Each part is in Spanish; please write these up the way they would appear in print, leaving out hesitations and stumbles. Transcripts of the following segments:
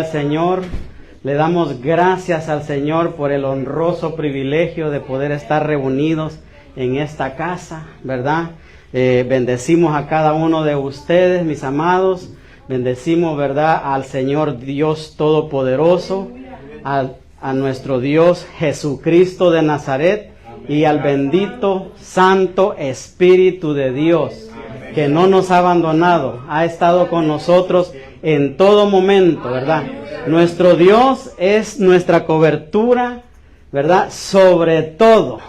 Señor, le damos gracias al Señor por el honroso privilegio de poder estar reunidos en esta casa, ¿verdad? Bendecimos a cada uno de ustedes, mis amados. Bendecimos, ¿verdad?, al Señor Dios Todopoderoso, a nuestro Dios Jesucristo de Nazaret y al bendito Santo Espíritu de Dios, que no nos ha abandonado, ha estado con nosotros en todo momento, ¿verdad? Nuestro Dios es nuestra cobertura, ¿verdad? Sobre todo,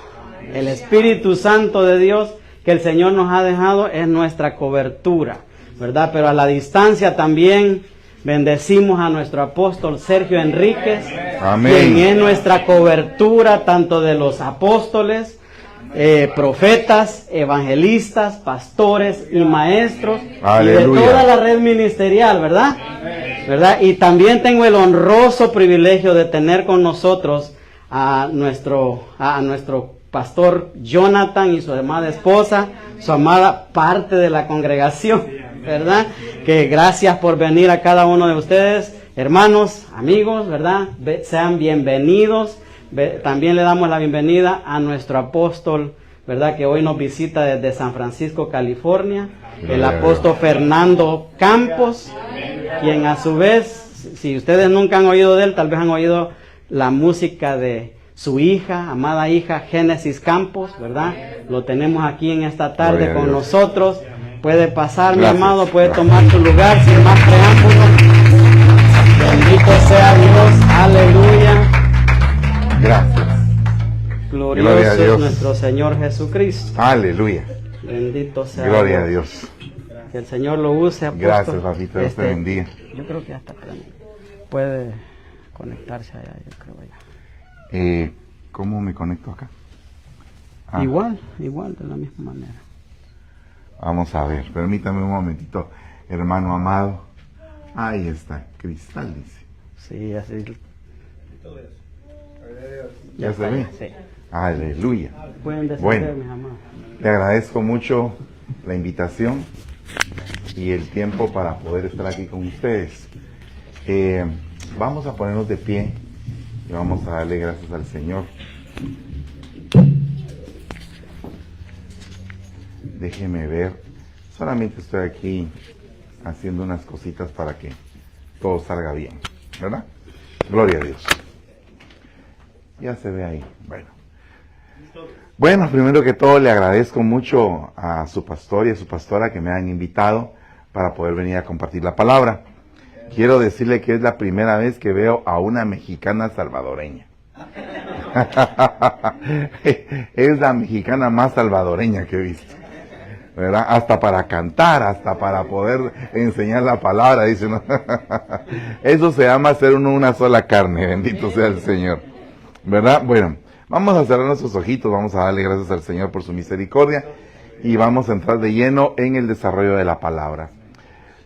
el Espíritu Santo de Dios que el Señor nos ha dejado es nuestra cobertura, ¿verdad? Pero a la distancia también bendecimos a nuestro apóstol Sergio Enríquez, Amén, quien es nuestra cobertura tanto de los apóstoles, profetas, evangelistas, pastores y maestros. Aleluya. Y de toda la red ministerial, ¿verdad? ¿Verdad? Y también tengo el honroso privilegio de tener con nosotros a nuestro pastor Jonathan y su amada esposa, su amada parte de la congregación, ¿verdad? Que gracias por venir a cada uno de ustedes, hermanos, amigos, ¿verdad? Sean bienvenidos. También le damos la bienvenida a nuestro apóstol, ¿verdad?, que hoy nos visita desde San Francisco, California, el apóstol Fernando Campos, quien a su vez, si ustedes nunca han oído de él, tal vez han oído la música de su hija, amada hija Génesis Campos, ¿verdad? Lo tenemos aquí en esta tarde con nosotros. Puede pasar, mi amado, puede tomar su lugar sin más preámbulos. Bendito sea Dios, aleluya. Gracias. Glorioso Gloria a Dios. es nuestro Señor Jesucristo. Aleluya. Bendito sea Gloria a Dios. Dios. Que el Señor lo use, apóstol. Gracias, papito. Dios te bendiga. Yo creo que hasta puede conectarse allá, yo creo allá. ¿Cómo me conecto acá? Igual, de la misma manera. Vamos a ver, permítame un momentito, hermano amado. Ahí está, Cristal dice. Sí, así. ¿Ya se ve? Sí. Aleluya. Pueden descender, Bueno, mis amados. le agradezco mucho la invitación y el tiempo para poder estar aquí con ustedes. Vamos a ponernos de pie y vamos a darle gracias al Señor. Déjeme ver, solamente estoy aquí haciendo unas cositas para que todo salga bien, ¿verdad? Gloria a Dios. Ya se ve ahí. Bueno, primero que todo le agradezco mucho a su pastor y a su pastora que me han invitado para poder venir a compartir la palabra. Quiero decirle que es la primera vez que veo a una mexicana salvadoreña. Es la mexicana más salvadoreña que he visto, ¿verdad? Hasta para cantar, hasta para poder enseñar la palabra, dice, ¿no? Eso se llama ser uno una sola carne, bendito sea el Señor, ¿verdad? Bueno, vamos a cerrar nuestros ojitos, vamos a darle gracias al Señor por su misericordia y vamos a entrar de lleno en el desarrollo de la palabra.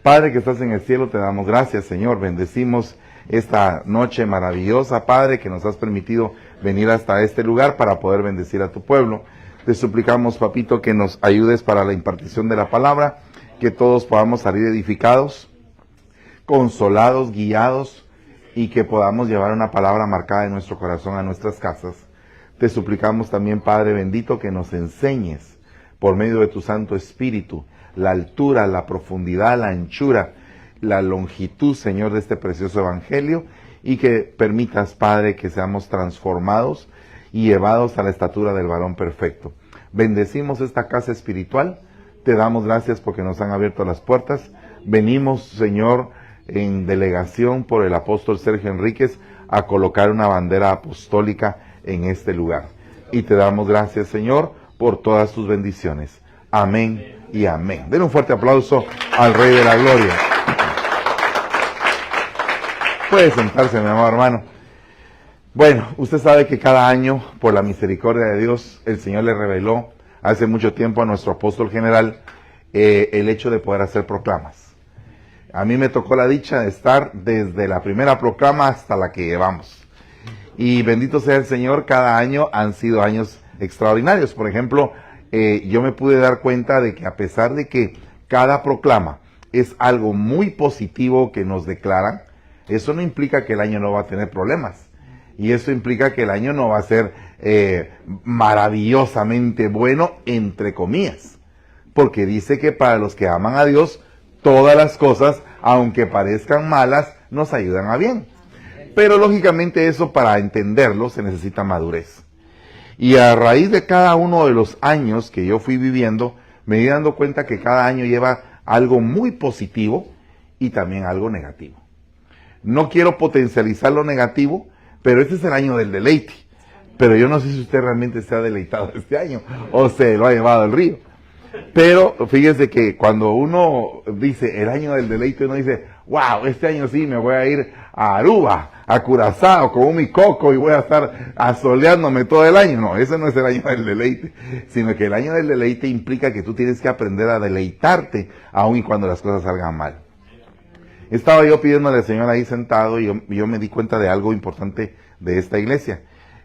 Padre que estás en el cielo, te damos gracias, Señor, bendecimos esta noche maravillosa, Padre, que nos has permitido venir hasta este lugar para poder bendecir a tu pueblo. Te suplicamos, papito, que nos ayudes para la impartición de la palabra, que todos podamos salir edificados, consolados, guiados, y que podamos llevar una palabra marcada en nuestro corazón a nuestras casas. Te suplicamos también, Padre bendito, que nos enseñes, por medio de tu Santo Espíritu, la altura, la profundidad, la anchura, la longitud, Señor, de este precioso evangelio, y que permitas, Padre, que seamos transformados y llevados a la estatura del varón perfecto. Bendecimos esta casa espiritual, te damos gracias porque nos han abierto las puertas. Venimos, Señor, en delegación por el apóstol Sergio Enríquez a colocar una bandera apostólica en este lugar. Y te damos gracias, Señor, por todas tus bendiciones. Amén y amén. Den un fuerte aplauso al Rey de la Gloria. Puede sentarse, mi amado hermano. Bueno, usted sabe que cada año, por la misericordia de Dios, el Señor le reveló hace mucho tiempo a nuestro apóstol general el hecho de poder hacer proclamas. A mí me tocó la dicha de estar desde la primera proclama hasta la que llevamos. Y bendito sea el Señor, cada año han sido años extraordinarios. Por ejemplo, yo me pude dar cuenta de que a pesar de que cada proclama es algo muy positivo que nos declaran, Eso no implica que el año no va a tener problemas. Y eso implica que el año no va a ser maravillosamente bueno, entre comillas. Porque dice que para los que aman a Dios, todas las cosas, aunque parezcan malas, nos ayudan a bien. Pero lógicamente eso, para entenderlo, se necesita madurez. Y a raíz de cada uno de los años que yo fui viviendo, me di dando cuenta que cada año lleva algo muy positivo y también algo negativo. No quiero potencializar lo negativo, pero este es el año del deleite. Pero yo no sé si usted realmente se ha deleitado este año o se lo ha llevado el río. Pero fíjese que cuando uno dice el año del deleite, uno dice, wow, este año sí me voy a ir a Aruba, a Curazao, con mi coco y voy a estar asoleándome todo el año. No, ese no es el año del deleite, sino que el año del deleite implica que tú tienes que aprender a deleitarte, aun y cuando las cosas salgan mal. Estaba yo pidiéndole al Señor ahí sentado y yo me di cuenta de algo importante de esta iglesia,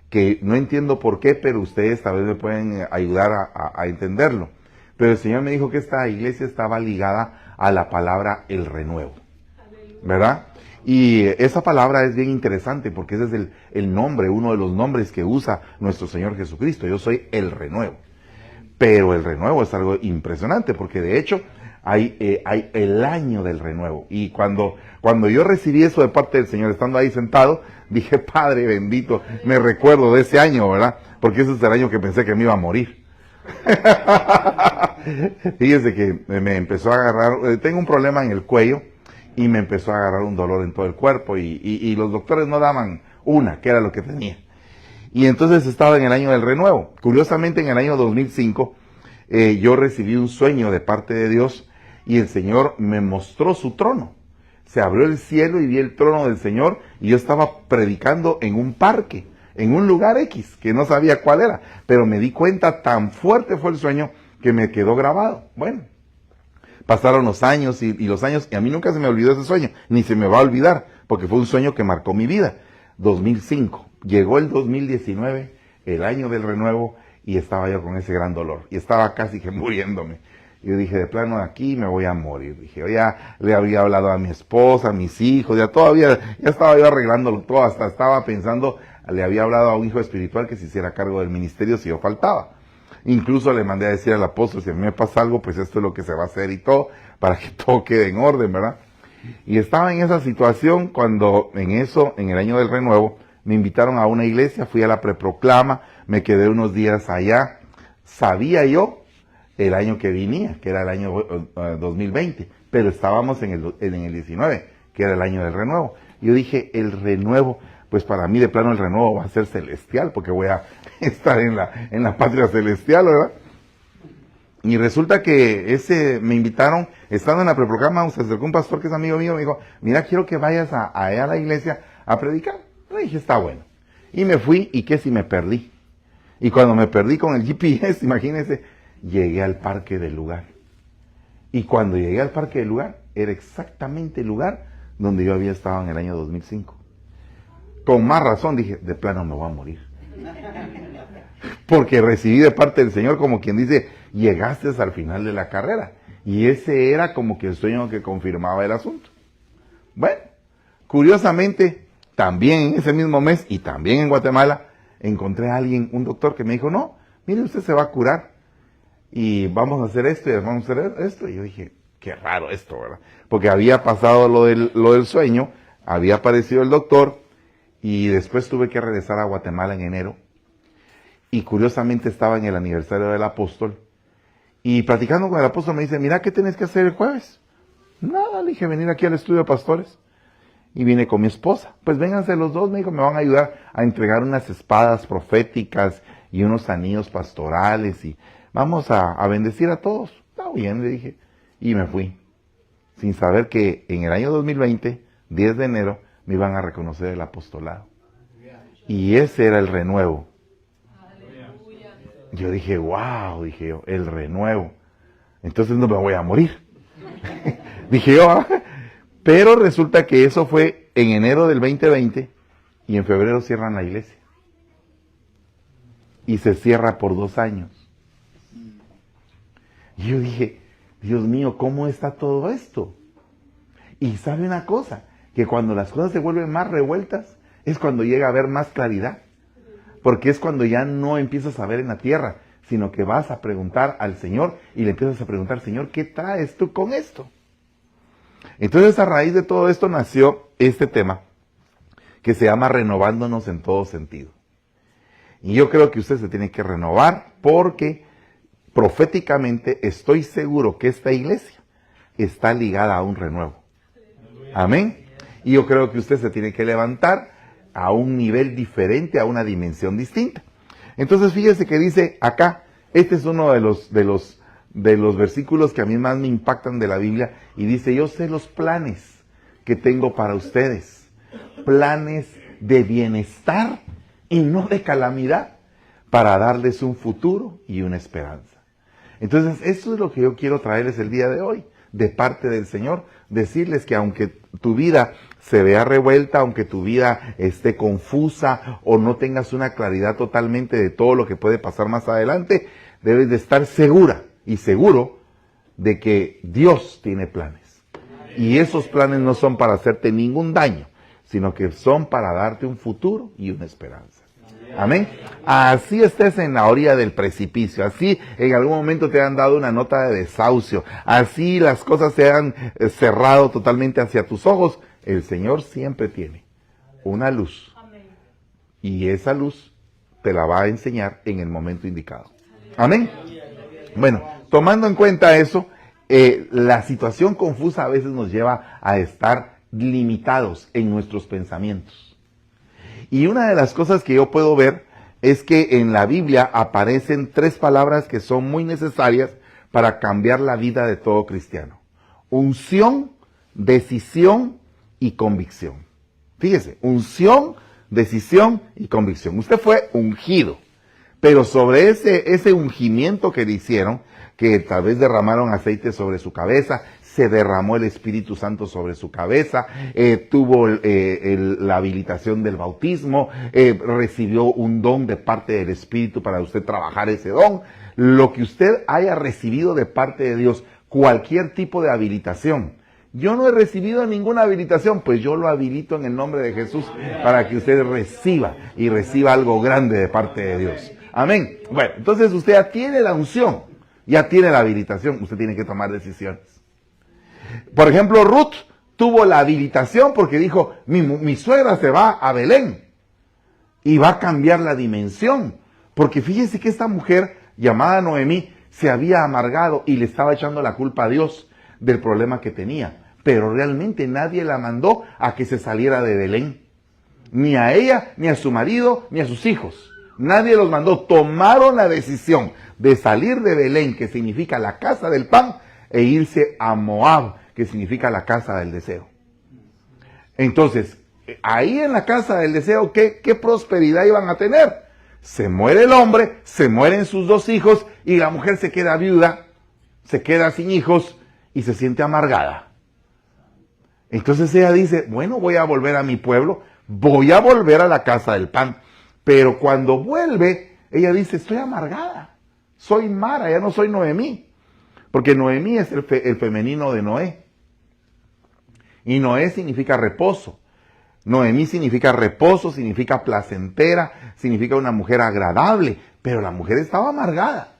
que no entiendo por qué, pero ustedes tal vez me pueden ayudar a entenderlo. Pero el Señor me dijo que esta iglesia estaba ligada a la palabra el renuevo, ¿verdad? Y esa palabra es bien interesante porque ese es el nombre, uno de los nombres que usa nuestro Señor Jesucristo. Yo soy el renuevo. Pero el renuevo es algo impresionante porque de hecho hay el año del renuevo. Y cuando yo recibí eso de parte del Señor, estando ahí sentado, dije, Padre bendito, me recuerdo de ese año, ¿verdad? Porque ese es el año que pensé que me iba a morir. Fíjese que me empezó a agarrar, tengo un problema en el cuello y me empezó a agarrar un dolor en todo el cuerpo y los doctores no daban que era lo que tenía. Y entonces estaba en el año del renuevo. Curiosamente en el año 2005 yo recibí un sueño de parte de Dios y el Señor me mostró su trono. Se abrió el cielo y vi el trono del Señor y yo estaba predicando en un parque, en un lugar X, que no sabía cuál era, pero me di cuenta, tan fuerte fue el sueño que me quedó grabado. Bueno, pasaron los años y los años, y a mí nunca se me olvidó ese sueño, ni se me va a olvidar, porque fue un sueño que marcó mi vida. 2005, llegó el 2019, el año del renuevo, y estaba yo con ese gran dolor, y estaba casi que muriéndome. Yo dije, de plano aquí me voy a morir. Dije, yo ya le había hablado a mi esposa, a mis hijos, ya estaba yo arreglándolo todo, hasta estaba pensando, le había hablado a un hijo espiritual que se hiciera cargo del ministerio si yo faltaba. Incluso le mandé a decir al apóstol, si a mí me pasa algo, pues esto es lo que se va a hacer y todo, para que todo quede en orden, ¿verdad? Y estaba en esa situación cuando en el año del renuevo, me invitaron a una iglesia, fui a la preproclama, me quedé unos días allá. Sabía yo el año que venía, que era el año 2020, pero estábamos en el 19, que era el año del renuevo. Yo dije, el renuevo, pues para mí de plano el renuevo va a ser celestial, porque voy a estar en la patria celestial, ¿verdad? Y resulta que me invitaron, estando en la preproclama, se acercó un pastor que es amigo mío, me dijo, mira, quiero que vayas a la iglesia a predicar. Le dije, está bueno. Y me fui, y qué si me perdí. Y cuando me perdí con el GPS, imagínense, llegué al parque del lugar. Y cuando llegué al parque del lugar, era exactamente el lugar donde yo había estado en el año 2005. Con más razón dije, de plano me voy a morir. Porque recibí de parte del Señor, como quien dice, llegaste al final de la carrera. Y ese era como que el sueño que confirmaba el asunto. Bueno, curiosamente, también en ese mismo mes y también en Guatemala, encontré a alguien, un doctor que me dijo, no, mire, usted se va a curar. Y vamos a hacer esto y vamos a hacer esto. Y yo dije, qué raro esto, ¿verdad? Porque había pasado lo del sueño, había aparecido el doctor, y después tuve que regresar a Guatemala en enero. Y curiosamente estaba en el aniversario del apóstol. Y platicando con el apóstol me dice, mira, ¿qué tenés que hacer el jueves? Nada, le dije, venir aquí al estudio de pastores. Y vine con mi esposa. Pues vénganse los dos, me dijo, me van a ayudar a entregar unas espadas proféticas y unos anillos pastorales y vamos a bendecir a todos. Está bien, le dije. Y me fui. Sin saber que en el año 2020, 10 de enero, me iban a reconocer el apostolado. Y ese era el renuevo. Yo dije, wow, dije yo, el renuevo. Entonces no me voy a morir. Dije yo, pero resulta que eso fue en enero del 2020 y en febrero cierran la iglesia. Y se cierra por 2 años. Y yo dije, Dios mío, ¿cómo está todo esto? Y sabe una cosa, que cuando las cosas se vuelven más revueltas, es cuando llega a haber más claridad. Porque es cuando ya no empiezas a ver en la tierra, sino que vas a preguntar al Señor y le empiezas a preguntar, Señor, ¿qué traes tú con esto? Entonces, a raíz de todo esto nació este tema que se llama renovándonos en todo sentido. Y yo creo que usted se tiene que renovar porque proféticamente estoy seguro que esta iglesia está ligada a un renuevo. Amén. Y yo creo que usted se tiene que levantar a un nivel diferente, a una dimensión distinta. Entonces fíjese que dice acá, este es uno de los versículos que a mí más me impactan de la Biblia, y dice, yo sé los planes que tengo para ustedes, planes de bienestar y no de calamidad, para darles un futuro y una esperanza. Entonces eso es lo que yo quiero traerles el día de hoy, de parte del Señor, decirles que aunque tu vida se vea revuelta, aunque tu vida esté confusa o no tengas una claridad totalmente de todo lo que puede pasar más adelante, debes de estar segura y seguro de que Dios tiene planes. Y esos planes no son para hacerte ningún daño, sino que son para darte un futuro y una esperanza. Amén. Así estés en la orilla del precipicio, así en algún momento te han dado una nota de desahucio, así las cosas se han cerrado totalmente hacia tus ojos, el Señor siempre tiene una luz. Y esa luz te la va a enseñar en el momento indicado. Amén. Bueno, tomando en cuenta eso, la situación confusa a veces nos lleva a estar limitados en nuestros pensamientos. Y una de las cosas que yo puedo ver es que en la Biblia aparecen 3 palabras que son muy necesarias para cambiar la vida de todo cristiano. Unción, decisión y convicción. Fíjese, unción, decisión y convicción. Usted fue ungido, pero sobre ese ungimiento que le hicieron, que tal vez derramaron aceite sobre su cabeza, se derramó el Espíritu Santo sobre su cabeza, tuvo la habilitación del bautismo, recibió un don de parte del Espíritu para usted trabajar ese don. Lo que usted haya recibido de parte de Dios, cualquier tipo de habilitación. Yo no he recibido ninguna habilitación, pues yo lo habilito en el nombre de Jesús para que usted reciba y reciba algo grande de parte de Dios. Amén. Bueno, entonces usted ya tiene la unción, ya tiene la habilitación, usted tiene que tomar decisiones. Por ejemplo, Ruth tuvo la habilitación porque dijo, mi suegra se va a Belén y va a cambiar la dimensión. Porque fíjese que esta mujer llamada Noemí se había amargado y le estaba echando la culpa a Dios del problema que tenía. Pero realmente nadie la mandó a que se saliera de Belén. Ni a ella, ni a su marido, ni a sus hijos. Nadie los mandó. Tomaron la decisión de salir de Belén, que significa la casa del pan, e irse a Moab, que significa la casa del deseo. Entonces, ahí en la casa del deseo, ¿qué prosperidad iban a tener? Se muere el hombre, se mueren sus 2 hijos y la mujer se queda viuda, se queda sin hijos y se siente amargada. Entonces ella dice, bueno, voy a volver a mi pueblo, voy a volver a la casa del pan. Pero cuando vuelve, ella dice, estoy amargada, soy Mara, ya no soy Noemí. Porque Noemí es el femenino de Noé. Y Noé significa reposo. Noemí significa reposo, significa placentera, significa una mujer agradable. Pero la mujer estaba amargada.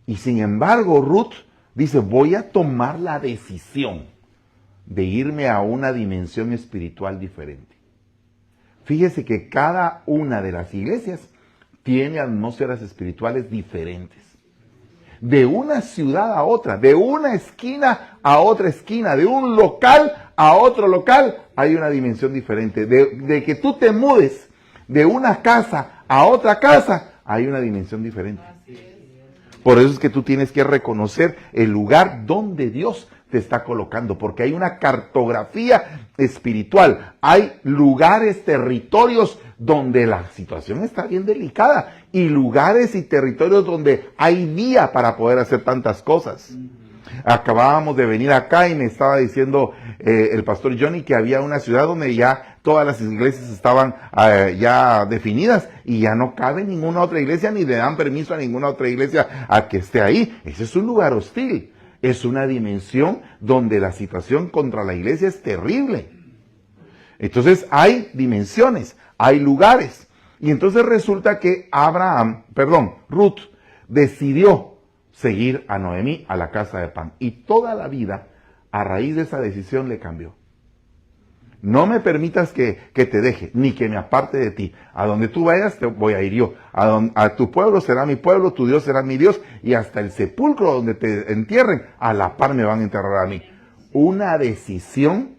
Y sin embargo, Ruth dice, voy a tomar la decisión de irme a una dimensión espiritual diferente. Fíjese que cada una de las iglesias tiene atmósferas espirituales diferentes. De una ciudad a otra, de una esquina a otra esquina, de un local a otro local, hay una dimensión diferente. De que tú te mudes de una casa a otra casa, hay una dimensión diferente. Por eso es que tú tienes que reconocer el lugar donde Dios te está colocando, porque hay una cartografía espiritual, hay lugares, territorios donde la situación está bien delicada y lugares y territorios donde hay vía para poder hacer tantas cosas. Acabábamos de venir acá y me estaba diciendo el pastor Johnny que había una ciudad donde ya todas las iglesias estaban ya definidas y ya no cabe ninguna otra iglesia ni le dan permiso a ninguna otra iglesia a que esté ahí. Ese es un lugar hostil. Es una dimensión donde la situación contra la iglesia es terrible. Entonces hay dimensiones, hay lugares. Y entonces resulta que Ruth decidió seguir a Noemí a la casa de pan. Y toda la vida, a raíz de esa decisión, le cambió. No me permitas que te deje, ni que me aparte de ti. A donde tú vayas, te voy a ir yo. A tu pueblo será mi pueblo, tu Dios será mi Dios, y hasta el sepulcro donde te entierren, a la par me van a enterrar a mí. Una decisión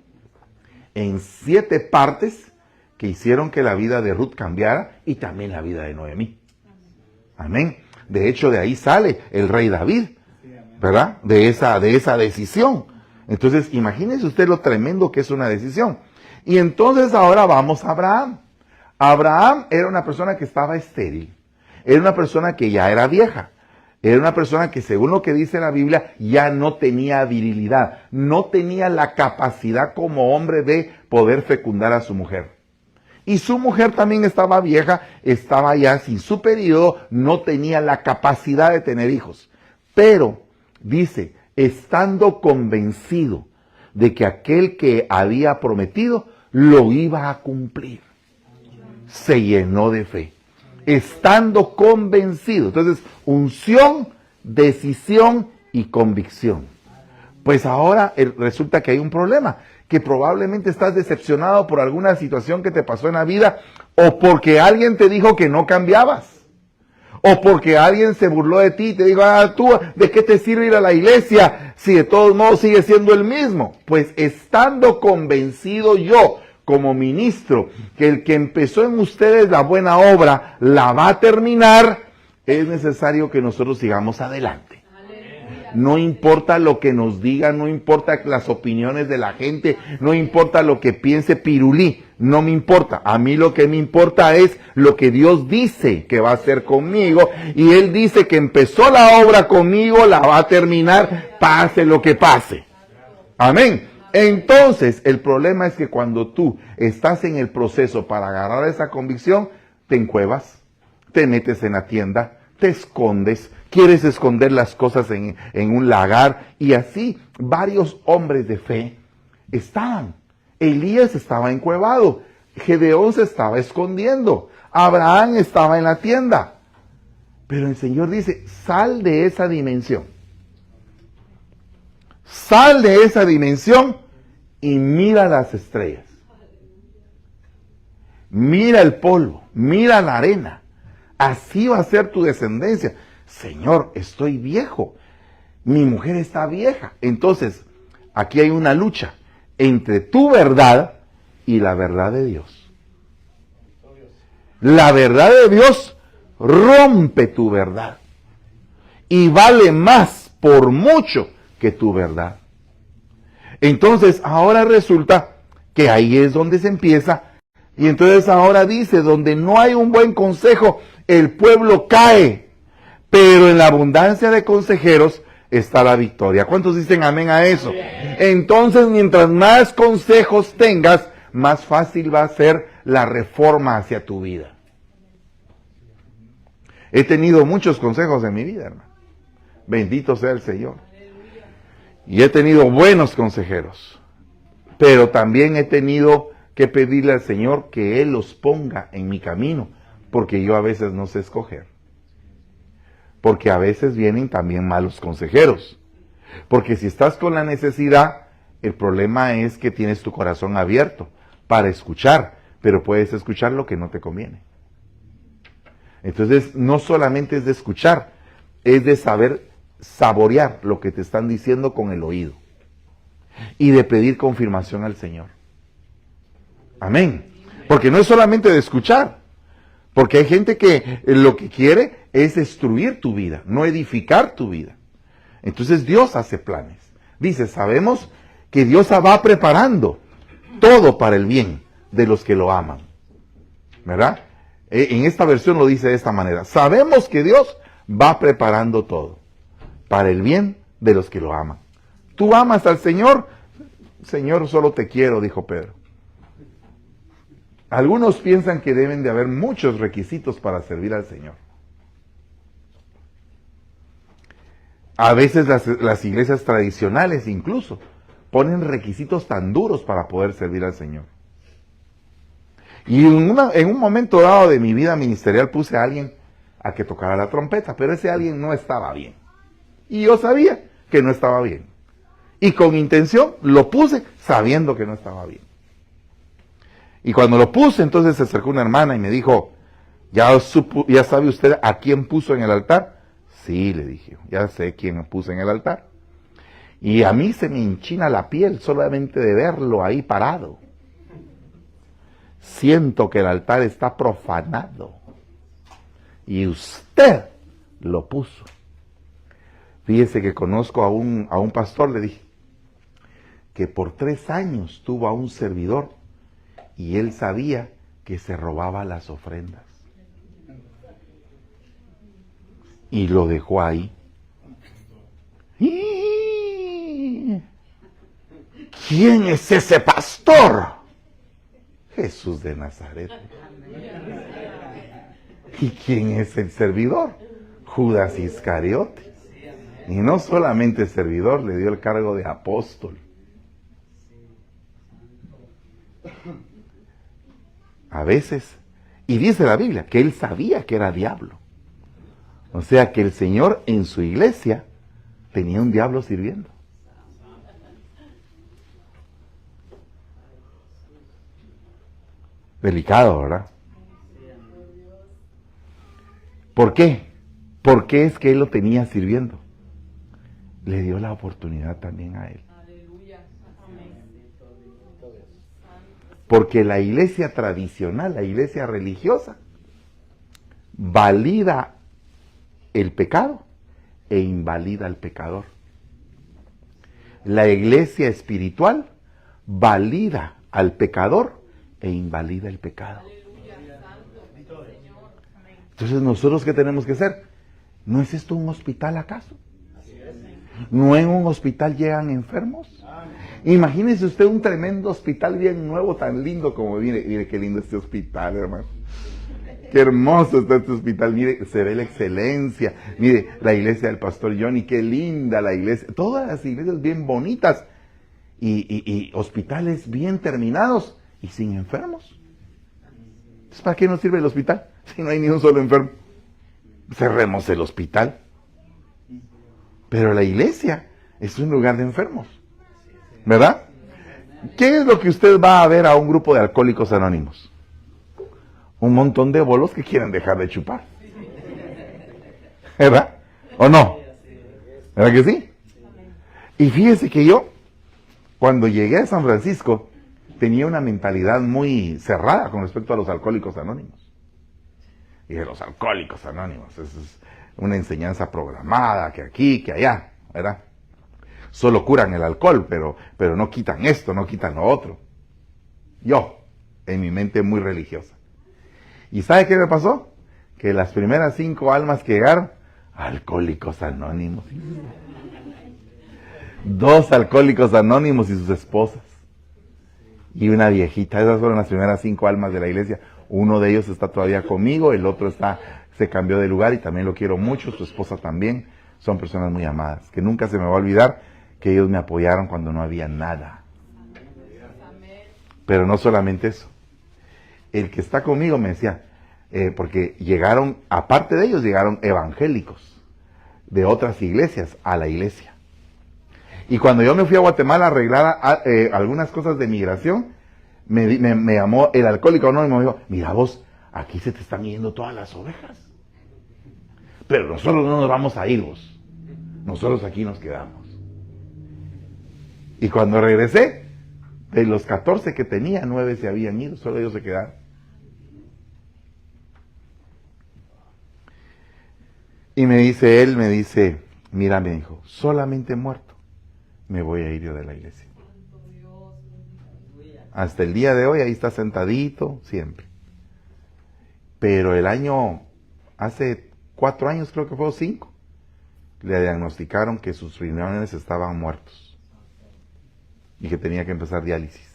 en 7 partes que hicieron que la vida de Ruth cambiara y también la vida de Noemí. Amén. De hecho, de ahí sale el rey David, ¿verdad? De esa decisión. Entonces, imagínense usted lo tremendo que es una decisión. Y entonces ahora vamos a Abraham. Abraham era una persona que estaba estéril. Era una persona que ya era vieja. Era una persona que, según lo que dice la Biblia, ya no tenía virilidad. No tenía la capacidad como hombre de poder fecundar a su mujer. Y su mujer también estaba vieja, estaba ya sin su periodo, no tenía la capacidad de tener hijos. Pero, dice, estando convencido de que aquel que había prometido lo iba a cumplir, se llenó de fe. Estando convencido. Entonces, unción, decisión y convicción. Pues ahora resulta que hay un problema, que probablemente estás decepcionado por alguna situación que te pasó en la vida, o porque alguien te dijo que no cambiabas, o porque alguien se burló de ti y te dijo, tú, ¿de qué te sirve ir a la iglesia si de todos modos sigue siendo el mismo? Pues estando convencido yo, como ministro, que el que empezó en ustedes la buena obra la va a terminar, es necesario que nosotros sigamos adelante. No importa lo que nos digan, no importa las opiniones de la gente, no importa lo que piense Pirulí, no me importa. A mí lo que me importa es lo que Dios dice que va a hacer conmigo, y Él dice que empezó la obra conmigo, la va a terminar, pase lo que pase. Amén. Entonces, el problema es que cuando tú estás en el proceso para agarrar esa convicción, te encuevas, te metes en la tienda, te escondes, quieres esconder las cosas en un lagar, y así varios hombres de fe estaban. Elías estaba encuevado, Gedeón se estaba escondiendo, Abraham estaba en la tienda. Pero el Señor dice, sal de esa dimensión. Sal de esa dimensión y mira las estrellas. Mira el polvo, mira la arena. Así va a ser tu descendencia. Señor, estoy viejo. Mi mujer está vieja. Entonces, aquí hay una lucha entre tu verdad y la verdad de Dios. La verdad de Dios rompe tu verdad y vale más por mucho que tu verdad. Entonces, ahora resulta que ahí es donde se empieza. Y entonces ahora dice, donde no hay un buen consejo, el pueblo cae, pero en la abundancia de consejeros está la victoria. ¿Cuántos dicen amén a eso? Entonces, mientras más consejos tengas, más fácil va a ser la reforma hacia tu vida. He tenido muchos consejos en mi vida, hermano. Bendito sea el Señor. Y he tenido buenos consejeros, pero también he tenido que pedirle al Señor que Él los ponga en mi camino, porque yo a veces no sé escoger. Porque a veces vienen también malos consejeros. Porque si estás con la necesidad, el problema es que tienes tu corazón abierto para escuchar, pero puedes escuchar lo que no te conviene. Entonces, no solamente es de escuchar, es de saber saborear lo que te están diciendo con el oído y de pedir confirmación al Señor. Amén. Porque no es solamente de escuchar, porque hay gente que lo que quiere es destruir tu vida, no edificar tu vida. Entonces Dios hace planes. Dice, sabemos que Dios va preparando todo para el bien de los que lo aman. ¿Verdad? En esta versión lo dice de esta manera. Sabemos que Dios va preparando todo para el bien de los que lo aman. ¿Tú amas al Señor? Señor, solo te quiero, dijo Pedro. Algunos piensan que deben de haber muchos requisitos para servir al Señor. A veces las iglesias tradicionales incluso ponen requisitos tan duros para poder servir al Señor. Y en un momento dado de mi vida ministerial puse a alguien a que tocara la trompeta, pero ese alguien no estaba bien. Y yo sabía que no estaba bien. Y con intención lo puse sabiendo que no estaba bien. Y cuando lo puse, entonces se acercó una hermana y me dijo, ¿ya sabe usted a quién puso en el altar? Sí, le dije, ya sé quién puso en el altar. Y a mí se me enchina la piel solamente de verlo ahí parado. Siento que el altar está profanado. Y usted lo puso. Fíjese que conozco a un pastor, le dije, que por 3 años tuvo a un servidor y él sabía que se robaba las ofrendas. Y lo dejó ahí. ¿Quién es ese pastor? Jesús de Nazaret. ¿Y quién es el servidor? Judas Iscariote. Y no solamente servidor, le dio el cargo de apóstol. A veces, y dice la Biblia, que él sabía que era diablo. O sea que el Señor en su iglesia tenía un diablo sirviendo. Delicado, ¿verdad? ¿Por qué? ¿Por qué es que él lo tenía sirviendo? Le dio la oportunidad también a él. Porque la iglesia tradicional, la iglesia religiosa, valida el pecado e invalida al pecador. La iglesia espiritual valida al pecador e invalida el pecado. Entonces, ¿nosotros qué tenemos que hacer? ¿No es esto un hospital acaso? ¿No en un hospital llegan enfermos? Imagínese usted un tremendo hospital bien nuevo, tan lindo como, mire qué lindo este hospital, hermano. Qué hermoso está este hospital, mire, se ve la excelencia. Mire, la iglesia del pastor Johnny, qué linda la iglesia. Todas las iglesias bien bonitas y hospitales bien terminados y sin enfermos. Entonces, ¿para qué nos sirve el hospital si no hay ni un solo enfermo? Cerremos el hospital. Pero la iglesia es un lugar de enfermos, ¿verdad? ¿Qué es lo que usted va a ver a un grupo de alcohólicos anónimos? Un montón de bolos que quieren dejar de chupar, ¿verdad? ¿O no? ¿Verdad que sí? Y fíjese que yo, cuando llegué a San Francisco, tenía una mentalidad muy cerrada con respecto a los alcohólicos anónimos. Y de los alcohólicos anónimos, eso es una enseñanza programada, que aquí, que allá, ¿verdad? Solo curan el alcohol, pero no quitan esto, no quitan lo otro. Yo, en mi mente muy religiosa. ¿Y sabe qué me pasó? Que las primeras 5 almas que llegaron, alcohólicos anónimos. 2 alcohólicos anónimos y sus esposas. Y una viejita. Esas fueron las primeras 5 almas de la iglesia. Uno de ellos está todavía conmigo, el otro se cambió de lugar y también lo quiero mucho, su esposa también. Son personas muy amadas, que nunca se me va a olvidar que ellos me apoyaron cuando no había nada. Pero no solamente eso. El que está conmigo me decía, porque llegaron, aparte de ellos, llegaron evangélicos de otras iglesias a la iglesia. Y cuando yo me fui a Guatemala a arreglar algunas cosas de migración, me llamó el alcohólico anónimo y me dijo, mira vos, aquí se te están yendo todas las ovejas. Pero nosotros no nos vamos a ir vos. Nosotros aquí nos quedamos. Y cuando regresé, de los 14 que tenía, 9 se habían ido, solo ellos se quedaron. Y me dice él, mira, me dijo, solamente muerto me voy a ir yo de la iglesia. Hasta el día de hoy ahí está sentadito, siempre. Pero hace 4 años, creo que fue, o 5, le diagnosticaron que sus riñones estaban muertos y que tenía que empezar diálisis.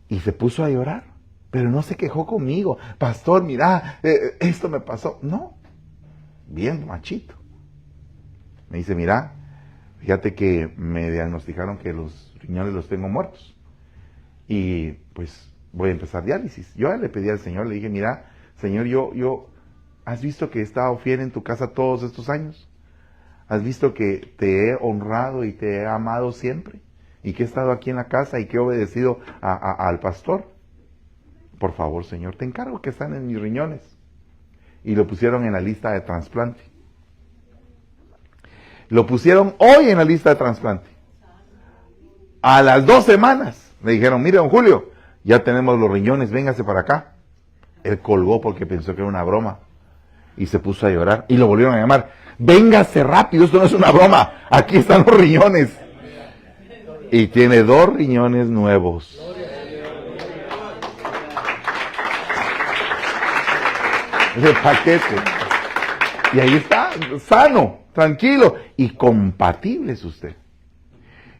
Y se puso a llorar, pero no se quejó conmigo. Pastor, mira, esto me pasó. No, bien machito. Me dice, mira, fíjate que me diagnosticaron que los riñones los tengo muertos. Y pues voy a empezar diálisis. Yo le pedí al Señor, le dije, mira, Señor, ¿has visto que he estado fiel en tu casa todos estos años? ¿Has visto que te he honrado y te he amado siempre? Y que he estado aquí en la casa y que he obedecido al pastor. Por favor, Señor, te encargo que están en mis riñones. Y lo pusieron en la lista de trasplante. Lo pusieron hoy en la lista de trasplante. A las 2 semanas le dijeron, mire, don Julio, ya tenemos los riñones, véngase para acá. Él colgó porque pensó que era una broma. Y se puso a llorar. Y lo volvieron a llamar. Véngase rápido, esto no es una broma. Aquí están los riñones. Y tiene 2 riñones nuevos. Ese paquete. Y ahí está, sano, tranquilo y compatible es usted.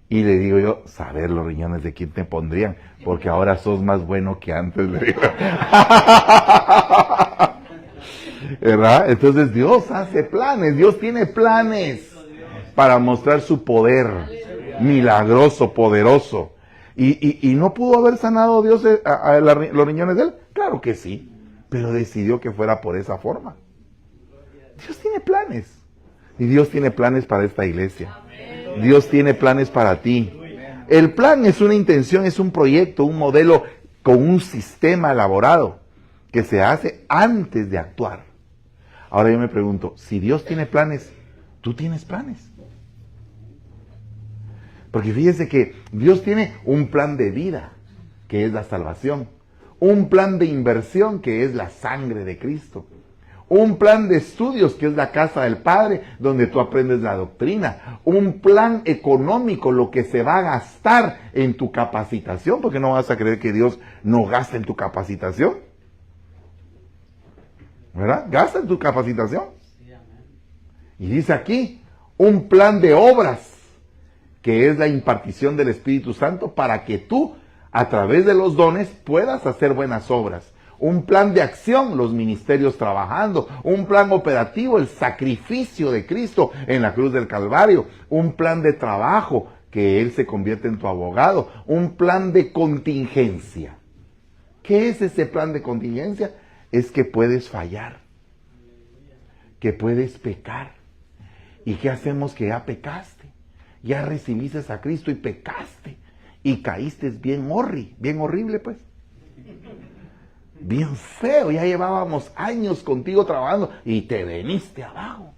Y le digo yo, saber los riñones de quién te pondrían, porque ahora sos más bueno que antes, le digo. ¿Verdad? Entonces Dios hace planes, Dios tiene planes para mostrar su poder milagroso, poderoso. ¿Y no pudo haber sanado Dios los riñones de él? Claro que sí, pero decidió que fuera por esa forma. Dios tiene planes. Y Dios tiene planes para esta iglesia. Dios tiene planes para ti. El plan es una intención, es un proyecto, un modelo con un sistema elaborado que se hace antes de actuar. Ahora yo me pregunto, si Dios tiene planes, ¿tú tienes planes? Porque fíjese que Dios tiene un plan de vida, que es la salvación. Un plan de inversión, que es la sangre de Cristo. Un plan de estudios, que es la casa del Padre, donde tú aprendes la doctrina. Un plan económico, lo que se va a gastar en tu capacitación, porque no vas a creer que Dios no gasta en tu capacitación. ¿Verdad? Gasta en tu capacitación. Y dice aquí, un plan de obras, que es la impartición del Espíritu Santo para que tú, a través de los dones, puedas hacer buenas obras. Un plan de acción, los ministerios trabajando. Un plan operativo, el sacrificio de Cristo en la cruz del Calvario. Un plan de trabajo, que Él se convierte en tu abogado. Un plan de contingencia. ¿Qué es ese plan de contingencia? Es que puedes fallar. Que puedes pecar. ¿Y qué hacemos que ya pecaste? Ya recibiste a Cristo y pecaste. Y caíste bien horrible pues. Bien feo, ya llevábamos años contigo trabajando y te veniste abajo.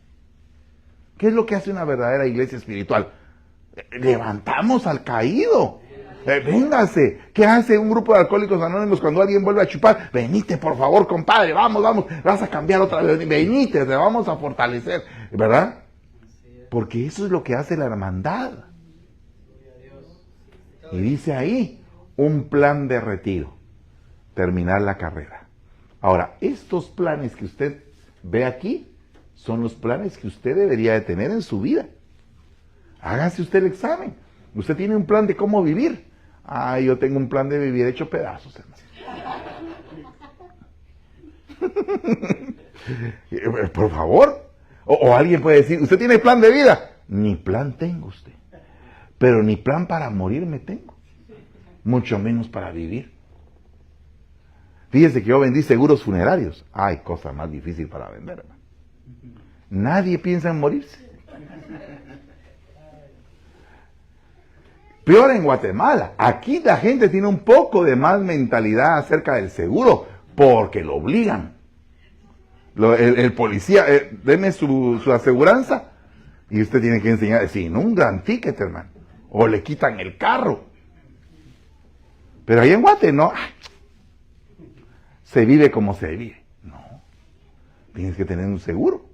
¿Qué es lo que hace una verdadera iglesia espiritual? Levantamos al caído. Véngase. ¿Qué hace un grupo de alcohólicos anónimos cuando alguien vuelve a chupar? Venite, por favor, compadre, vamos, vas a cambiar otra vez. Venite, te vamos a fortalecer. ¿Verdad? Porque eso es lo que hace la hermandad. Y dice ahí, un plan de retiro. Terminar la carrera. Ahora, estos planes que usted ve aquí, son los planes que usted debería de tener en su vida. Hágase usted el examen. Usted tiene un plan de cómo vivir. Yo tengo un plan de vivir hecho pedazos, hermano. Por favor. O alguien puede decir, ¿usted tiene plan de vida? Ni plan tengo usted. Pero ni plan para morirme tengo. Mucho menos para vivir. Fíjese que yo vendí seguros funerarios. Hay cosa más difícil para vender, hermano. Nadie piensa en morirse. Peor en Guatemala. Aquí la gente tiene un poco de más mentalidad acerca del seguro porque lo obligan. El policía, deme su aseguranza y usted tiene que enseñar, sin un gran ticket, hermano. O le quitan el carro. Pero ahí en Guate no. Se vive como se vive. No. Tienes que tener un seguro.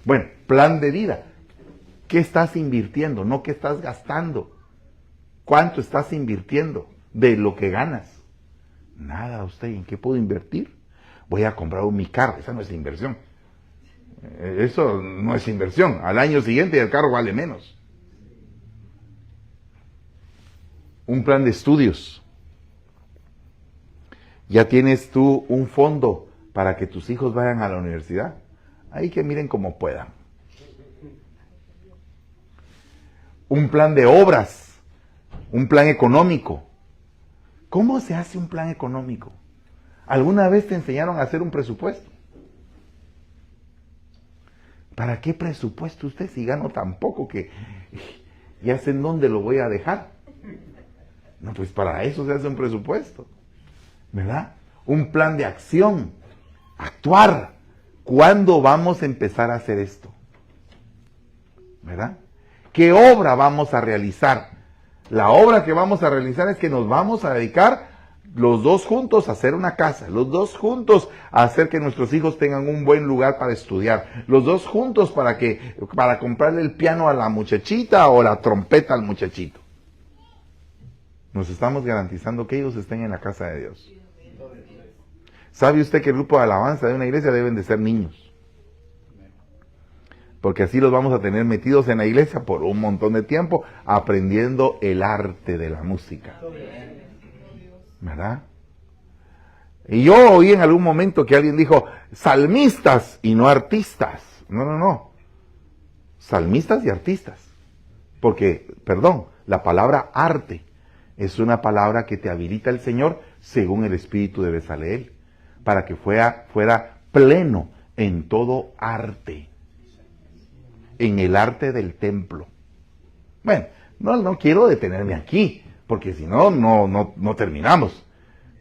Bueno, plan de vida. ¿Qué estás invirtiendo? No qué estás gastando. ¿Cuánto estás invirtiendo de lo que ganas? Nada, usted. ¿En qué puedo invertir? Voy a comprar mi carro. Esa no es inversión. Eso no es inversión. Al año siguiente el carro vale menos. Un plan de estudios. Ya tienes tú un fondo para que tus hijos vayan a la universidad. Ahí que miren como puedan. Un plan de obras, un plan económico. ¿Cómo se hace un plan económico? ¿Alguna vez te enseñaron a hacer un presupuesto? ¿Para qué presupuesto usted si gano tan poco que ya sé en dónde lo voy a dejar? No, pues para eso se hace un presupuesto, ¿verdad? Un plan de acción, actuar. ¿Cuándo vamos a empezar a hacer esto? ¿Verdad? ¿Qué obra vamos a realizar? La obra que vamos a realizar es que nos vamos a dedicar los dos juntos a hacer una casa, los dos juntos a hacer que nuestros hijos tengan un buen lugar para estudiar, los dos juntos para comprarle el piano a la muchachita o la trompeta al muchachito. Nos estamos garantizando que ellos estén en la casa de Dios. ¿Sabe usted que el grupo de alabanza de una iglesia deben de ser niños? Porque así los vamos a tener metidos en la iglesia por un montón de tiempo, aprendiendo el arte de la música. ¿Verdad? Y yo oí en algún momento que alguien dijo, salmistas y no artistas. No. Salmistas y artistas. Porque, perdón, la palabra arte es una palabra que te habilita el Señor según el Espíritu de Bezaleel, para que fuera pleno en todo arte. En el arte del templo. Bueno, no quiero detenerme aquí, porque si no, no terminamos.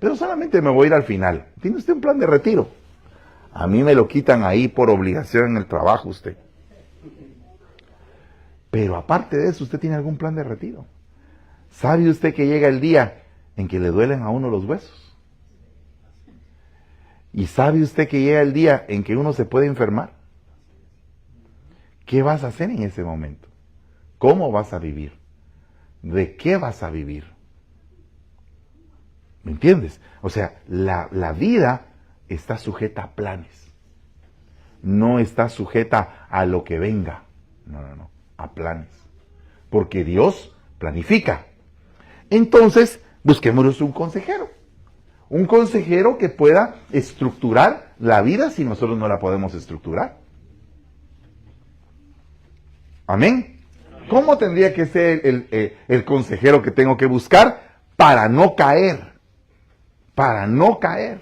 Pero solamente me voy a ir al final. ¿Tiene usted un plan de retiro? A mí me lo quitan ahí por obligación en el trabajo usted. Pero aparte de eso, ¿usted tiene algún plan de retiro? ¿Sabe usted que llega el día en que le duelen a uno los huesos? ¿Y sabe usted que llega el día en que uno se puede enfermar? ¿Qué vas a hacer en ese momento? ¿Cómo vas a vivir? ¿De qué vas a vivir? ¿Me entiendes? O sea, la vida está sujeta a planes. No está sujeta a lo que venga. No, a planes. Porque Dios planifica. Entonces, busquémonos un consejero. Un consejero que pueda estructurar la vida si nosotros no la podemos estructurar. Amén. ¿Cómo tendría que ser el consejero que tengo que buscar para no caer? Para no caer.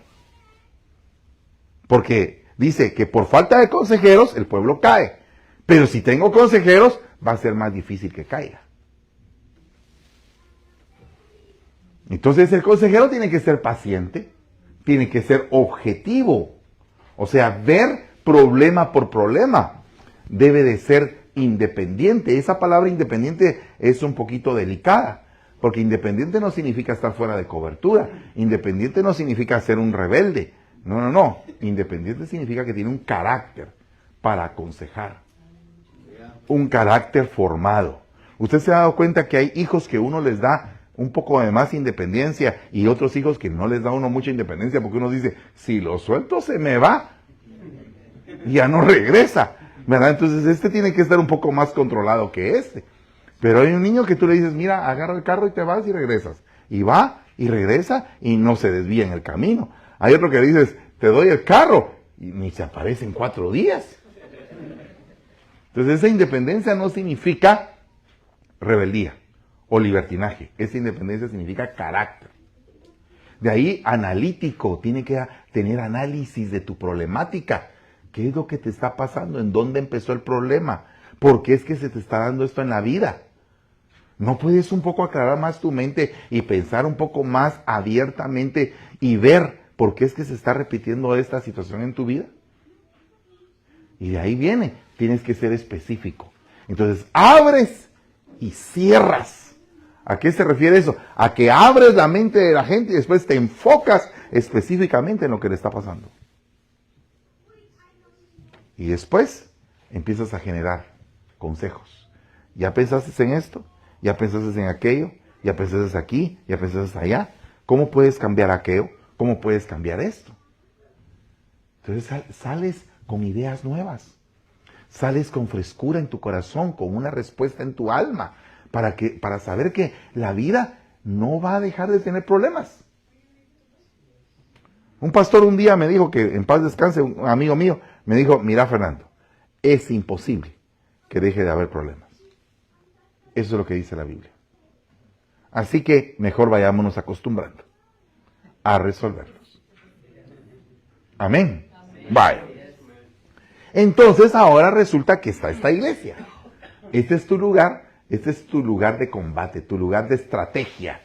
Porque dice que por falta de consejeros el pueblo cae. Pero si tengo consejeros va a ser más difícil que caiga. Entonces el consejero tiene que ser paciente, tiene que ser objetivo. O sea, ver problema por problema. Debe de ser independiente. Esa palabra independiente es un poquito delicada, porque independiente no significa estar fuera de cobertura. Independiente no significa ser un rebelde. No. Independiente significa que tiene un carácter para aconsejar. Un carácter formado. Usted se ha dado cuenta que hay hijos que uno les da un poco de más independencia y otros hijos que no les da uno mucha independencia, porque uno dice, si lo suelto se me va. Ya no regresa. ¿Verdad? Entonces este tiene que estar un poco más controlado que este. Pero hay un niño que tú le dices, mira, agarra el carro y te vas y regresas. Y va y regresa y no se desvía en el camino. Hay otro que le dices, te doy el carro y ni se aparece en 4 días. Entonces esa independencia no significa rebeldía o libertinaje. Esa independencia significa carácter. De ahí analítico, tiene que tener análisis de tu problemática. ¿Qué es lo que te está pasando? ¿En dónde empezó el problema? ¿Por qué es que se te está dando esto en la vida? ¿No puedes un poco aclarar más tu mente y pensar un poco más abiertamente y ver por qué es que se está repitiendo esta situación en tu vida? Y de ahí viene, tienes que ser específico. Entonces, abres y cierras. ¿A qué se refiere eso? A que abres la mente de la gente y después te enfocas específicamente en lo que le está pasando. Y después empiezas a generar consejos. ¿Ya pensaste en esto? ¿Ya pensaste en aquello? ¿Ya pensaste aquí? ¿Ya pensaste allá? ¿Cómo puedes cambiar aquello? ¿Cómo puedes cambiar esto? Entonces sales con ideas nuevas. Sales con frescura en tu corazón, con una respuesta en tu alma, para saber que la vida no va a dejar de tener problemas. Un pastor un día me dijo que, en paz descanse, un amigo mío, me dijo, mira Fernando, es imposible que deje de haber problemas. Eso es lo que dice la Biblia. Así que mejor vayámonos acostumbrando. a resolverlos. Amén. Vaya. Entonces ahora resulta que está esta iglesia. Este es tu lugar de combate, tu lugar de estrategia.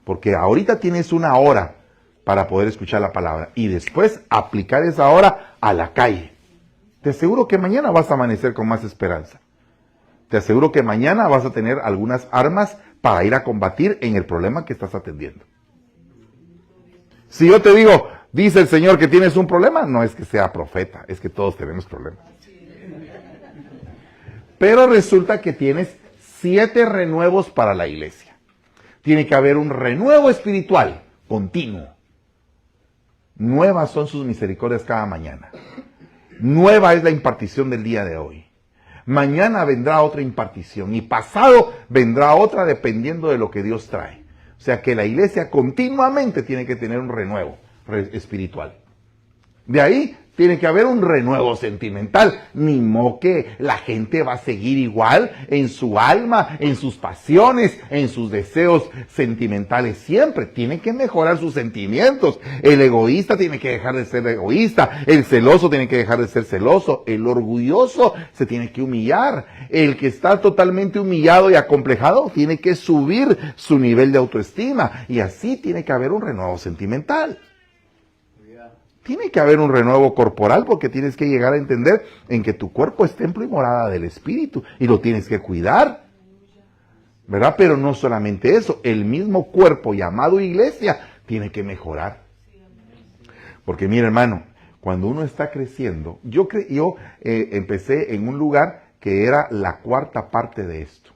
Porque ahorita tienes una hora para poder escuchar la palabra y después aplicar esa hora a la calle. Te aseguro que mañana vas a amanecer con más esperanza. Te aseguro que mañana vas a tener algunas armas para ir a combatir en el problema que estás atendiendo. Si yo te digo, dice el Señor que tienes un problema, no es que sea profeta, es que todos tenemos problemas. Pero resulta que tienes 7 renuevos para la iglesia. Tiene que haber un renuevo espiritual continuo. Nuevas son sus misericordias cada mañana. Nueva es la impartición del día de hoy. Mañana vendrá otra impartición y pasado vendrá otra dependiendo de lo que Dios trae. O sea que la iglesia continuamente tiene que tener un renuevo espiritual. De ahí tiene que haber un renuevo sentimental. Ni modo que la gente va a seguir igual en su alma, en sus pasiones, en sus deseos sentimentales siempre. Tiene que mejorar sus sentimientos. El egoísta tiene que dejar de ser egoísta. El celoso tiene que dejar de ser celoso. El orgulloso se tiene que humillar. El que está totalmente humillado y acomplejado tiene que subir su nivel de autoestima. Y así tiene que haber un renuevo sentimental. Tiene que haber un renuevo corporal porque tienes que llegar a entender en que tu cuerpo es templo y morada del Espíritu y lo tienes que cuidar, ¿verdad? Pero no solamente eso, el mismo cuerpo llamado iglesia tiene que mejorar. Porque mira, hermano, cuando uno está creciendo, yo empecé en un lugar que era la 4ª parte de esto.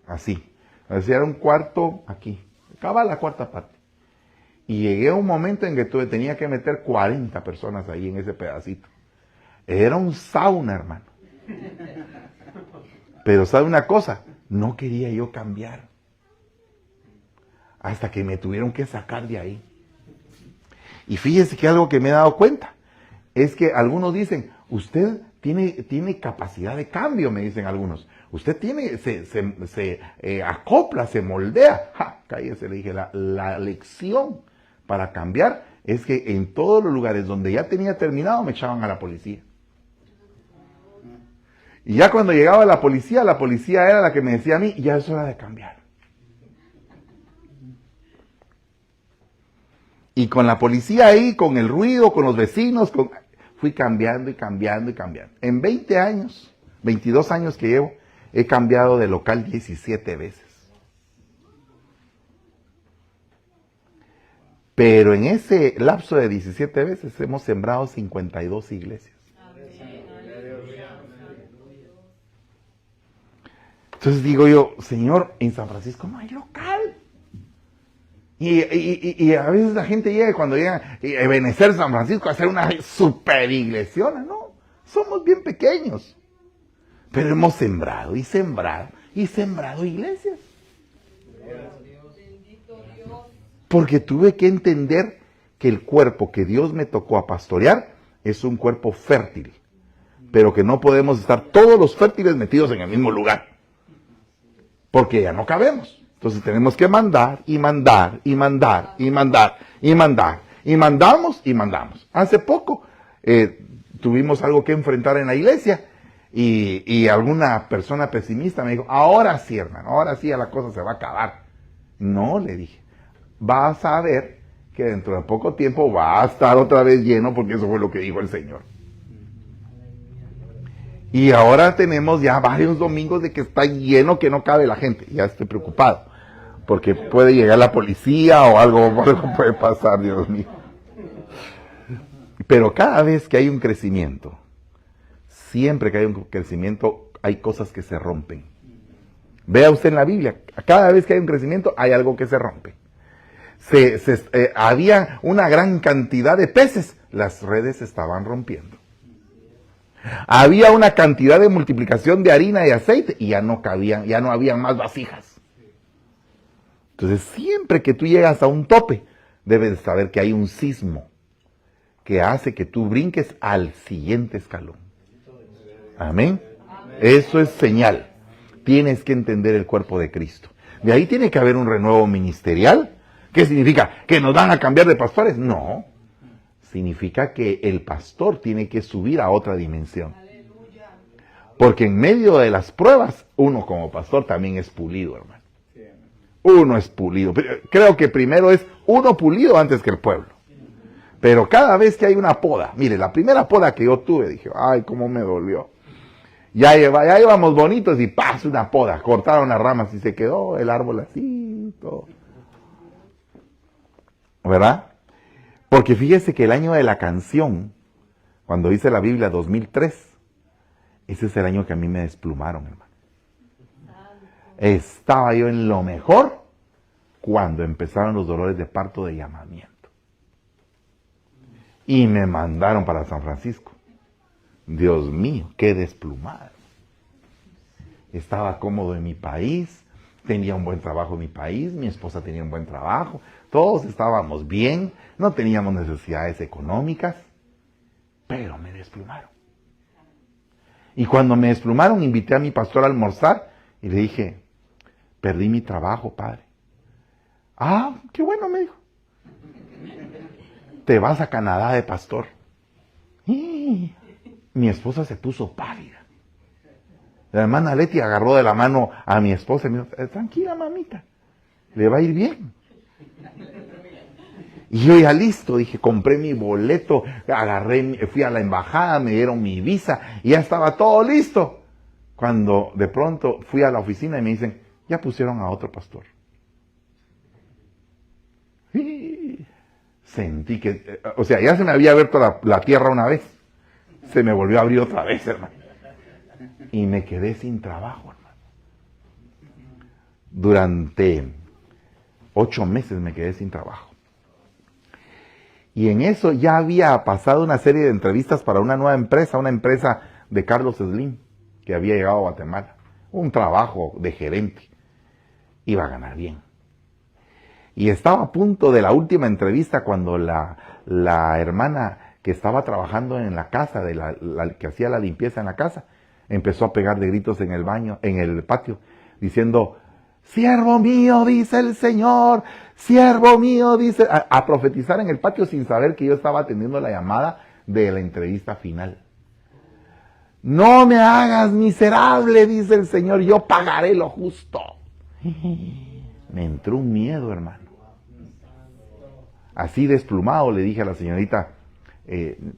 Así. Era un cuarto aquí. Acaba la 4ª parte. Y llegué a un momento en que tenía que meter 40 personas ahí en ese pedacito. Era un sauna, hermano. Pero ¿sabe una cosa? No quería yo cambiar. Hasta que me tuvieron que sacar de ahí. Y fíjese que algo que me he dado cuenta es que algunos dicen, usted tiene capacidad de cambio, me dicen algunos. Usted se acopla, se moldea. ¡Ja! Cállese, le dije, la lección para cambiar es que en todos los lugares donde ya tenía terminado me echaban a la policía. Y ya cuando llegaba la policía era la que me decía a mí, ya es hora de cambiar. Y con la policía ahí, con el ruido, con los vecinos, fui cambiando y cambiando y cambiando. En 20 años, 22 años que llevo, he cambiado de local 17 veces. Pero en ese lapso de 17 veces hemos sembrado 52 iglesias. Entonces digo yo, Señor, en San Francisco no hay local. Y a veces la gente llega, cuando llega a Ebenecer San Francisco, a hacer una super iglesiona. No, somos bien pequeños. Pero hemos sembrado y sembrado y sembrado iglesias. Porque tuve que entender que el cuerpo que Dios me tocó a pastorear es un cuerpo fértil. Pero que no podemos estar todos los fértiles metidos en el mismo lugar. Porque ya no cabemos. Entonces tenemos que mandar y mandar y mandar y mandar y mandar. Y mandamos y mandamos. Hace poco tuvimos algo que enfrentar en la iglesia. Y alguna persona pesimista me dijo, ahora sí, hermano, ahora sí ya la cosa se va a acabar. No, le dije. Vas a ver que dentro de poco tiempo va a estar otra vez lleno, porque eso fue lo que dijo el Señor. Y ahora tenemos ya varios domingos de que está lleno, que no cabe la gente. Ya estoy preocupado, porque puede llegar la policía o algo puede pasar, Dios mío. Pero cada vez que hay un crecimiento, siempre que hay un crecimiento, hay cosas que se rompen. Vea usted en la Biblia, cada vez que hay un crecimiento, hay algo que se rompe. Había una gran cantidad de peces, las redes se estaban rompiendo. Había una cantidad de multiplicación de harina y aceite y ya no habían más vasijas. Entonces siempre que tú llegas a un tope, debes saber que hay un sismo que hace que tú brinques al siguiente escalón. Amén. Eso es señal. Tienes que entender el cuerpo de Cristo. De ahí tiene que haber un renuevo ministerial. ¿Qué significa? ¿Que nos van a cambiar de pastores? No. Significa que el pastor tiene que subir a otra dimensión. Porque en medio de las pruebas, uno como pastor también es pulido, hermano. Uno es pulido. Creo que primero es uno pulido antes que el pueblo. Pero cada vez que hay una poda, mire, la primera poda que yo tuve, dije, ay, cómo me dolió. Ya íbamos bonitos y ¡paz! Una poda. Cortaron las ramas y se quedó el árbol así, todo. ¿Verdad? Porque fíjese que el año de la canción, cuando dice la Biblia 2003, ese es el año que a mí me desplumaron, hermano. Estaba yo en lo mejor cuando empezaron los dolores de parto de llamamiento. Y me mandaron para San Francisco. Dios mío, qué desplumado. Estaba cómodo en mi país, tenía un buen trabajo en mi país, mi esposa tenía un buen trabajo, todos estábamos bien, no teníamos necesidades económicas, pero me desplumaron. Y cuando me desplumaron, invité a mi pastor a almorzar y le dije, perdí mi trabajo, padre. Ah, qué bueno, me dijo. Te vas a Canadá de pastor. Y mi esposa se puso pálida. La hermana Leti agarró de la mano a mi esposa y me dijo, tranquila, mamita, le va a ir bien. Y yo ya listo, dije, compré mi boleto, fui a la embajada, me dieron mi visa y ya estaba todo listo. Cuando de pronto fui a la oficina y me dicen, ya pusieron a otro pastor. Y sentí que, o sea, ya se me había abierto la tierra una vez, se me volvió a abrir otra vez, hermano. Y me quedé sin trabajo, hermano. Durante 8 meses me quedé sin trabajo. Y en eso ya había pasado una serie de entrevistas para una nueva empresa, una empresa de Carlos Slim, que había llegado a Guatemala. Un trabajo de gerente. Iba a ganar bien. Y estaba a punto de la última entrevista cuando la hermana que estaba trabajando en la casa, que hacía la limpieza en la casa, empezó a pegar de gritos en el baño, en el patio, diciendo, siervo mío, dice el Señor, siervo mío, dice, a profetizar en el patio sin saber que yo estaba atendiendo la llamada de la entrevista final. No me hagas miserable, dice el Señor, yo pagaré lo justo. Me entró un miedo, hermano. Así desplumado le dije a la señorita,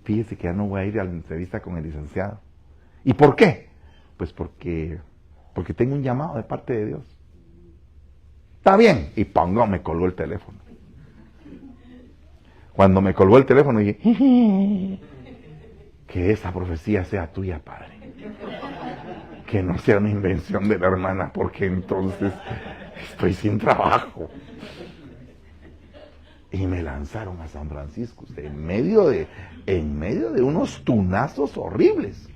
fíjese que ya no voy a ir a la entrevista con el licenciado. ¿Y por qué? Pues porque tengo un llamado de parte de Dios. Está bien. Y pongo, me colgó el teléfono. Cuando me colgó el teléfono dije, que esa profecía sea tuya, Padre. Que no sea una invención de la hermana, porque entonces estoy sin trabajo. Y me lanzaron a San Francisco, en medio de unos tunazos horribles.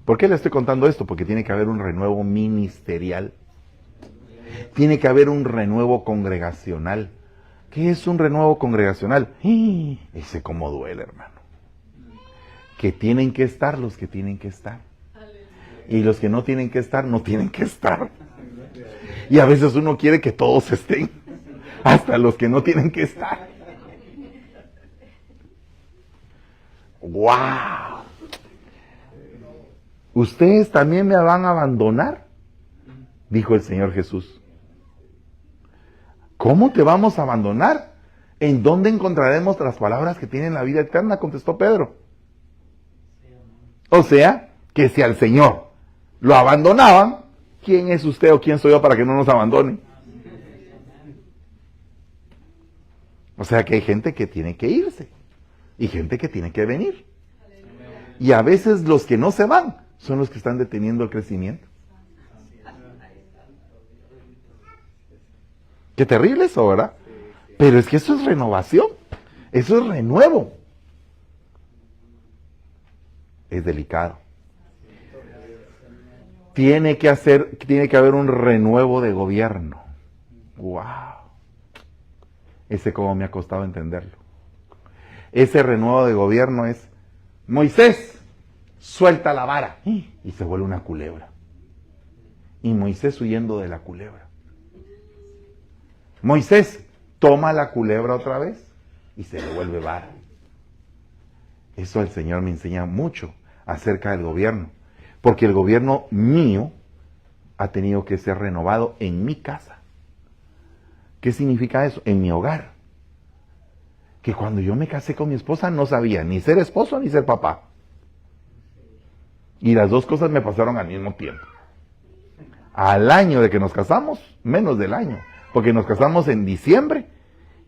¿Por qué le estoy contando esto? Porque tiene que haber un renuevo ministerial. Tiene que haber un renuevo congregacional. ¿Qué es un renuevo congregacional? Ese cómo duele, hermano. Que tienen que estar los que tienen que estar. Y los que no tienen que estar, no tienen que estar. Y a veces uno quiere que todos estén. Hasta los que no tienen que estar. ¡Wow! ¿Ustedes también me van a abandonar? Dijo el Señor Jesús. ¿Cómo te vamos a abandonar? ¿En dónde encontraremos las palabras que tienen la vida eterna? Contestó Pedro. O sea, que si al Señor lo abandonaban, ¿quién es usted o quién soy yo para que no nos abandone? O sea que hay gente que tiene que irse y gente que tiene que venir. Y a veces los que no se van son los que están deteniendo el crecimiento. Qué terrible eso, ¿verdad? Pero es que eso es renovación, eso es renuevo. Es delicado. Tiene que haber un renuevo de gobierno. ¡Wow! Ese cómo me ha costado entenderlo. Ese renuevo de gobierno es, Moisés, suelta la vara. Y se vuelve una culebra. Y Moisés huyendo de la culebra. Moisés toma la culebra otra vez y se le vuelve vara. Eso el Señor me enseña mucho acerca del gobierno, porque el gobierno mío ha tenido que ser renovado en mi casa. ¿Qué significa eso? En mi hogar. Que cuando yo me casé con mi esposa no sabía ni ser esposo ni ser papá. Y las dos cosas me pasaron al mismo tiempo. Al año de que nos casamos, menos del año, porque nos casamos en diciembre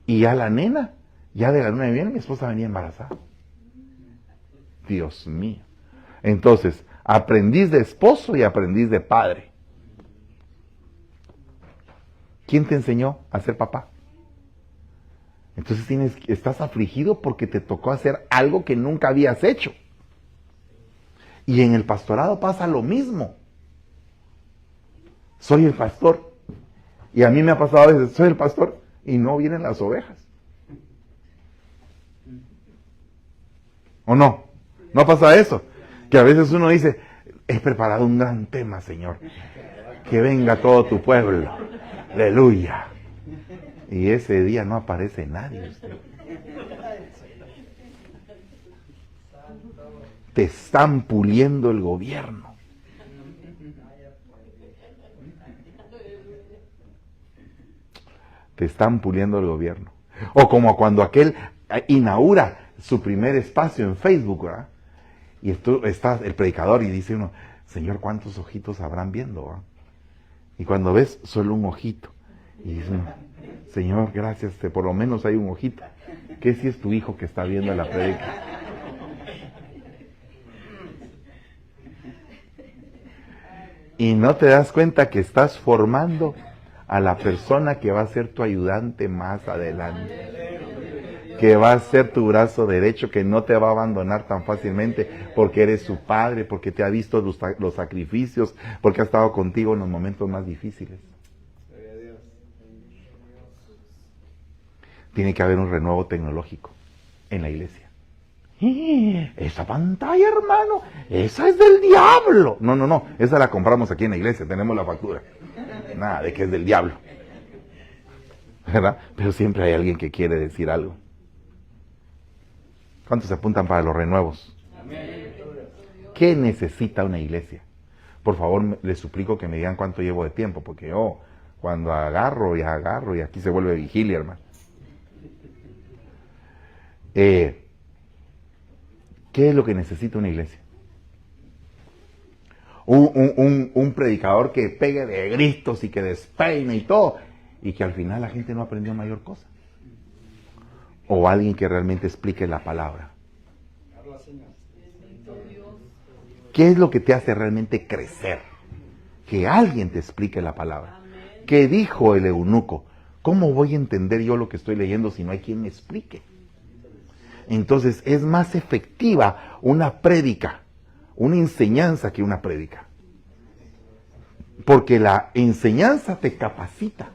y ya la nena, ya de la luna de miel, mi esposa venía embarazada. Dios mío. Entonces, aprendiz de esposo y aprendiz de padre. ¿Quién te enseñó a ser papá? Entonces estás afligido porque te tocó hacer algo que nunca habías hecho. Y en el pastorado pasa lo mismo. Soy el pastor. Y a mí me ha pasado a veces, soy el pastor y no vienen las ovejas. ¿O no? ¿No pasa eso? Que a veces uno dice, he preparado un gran tema, Señor. Que venga todo tu pueblo. Aleluya. Y ese día no aparece nadie. Usted. Te están puliendo el gobierno. Te están puliendo el gobierno. O como cuando aquel inaugura su primer espacio en Facebook, ¿verdad? Y está el predicador y dice uno, Señor, ¿cuántos ojitos habrán viendo? ¿verdad? Y cuando ves solo un ojito, y dice uno, Señor, gracias, por lo menos hay un ojito. ¿Qué si es tu hijo que está viendo la predica? Y no te das cuenta que estás formando a la persona que va a ser tu ayudante más adelante. Que va a ser tu brazo derecho, que no te va a abandonar tan fácilmente porque eres su padre, porque te ha visto los sacrificios, porque ha estado contigo en los momentos más difíciles. Tiene que haber un renuevo tecnológico en la iglesia. Esa pantalla, hermano, esa es del diablo. No, esa la compramos aquí en la iglesia, tenemos la factura. Nada de que es del diablo. ¿Verdad? Pero siempre hay alguien que quiere decir algo. ¿Cuántos se apuntan para los renuevos? ¿Qué necesita una iglesia? Por favor, les suplico que me digan cuánto llevo de tiempo, porque yo cuando agarro y aquí se vuelve vigilia, hermano. ¿Qué es lo que necesita una iglesia? Un predicador que pegue de gritos y que despeine y todo, y que al final la gente no aprendió mayor cosa. O alguien que realmente explique la palabra. ¿Qué es lo que te hace realmente crecer? Que alguien te explique la palabra. ¿Qué dijo el eunuco? ¿Cómo voy a entender yo lo que estoy leyendo si no hay quien me explique? Entonces es más efectiva una prédica, una enseñanza que una prédica. Porque la enseñanza te capacita,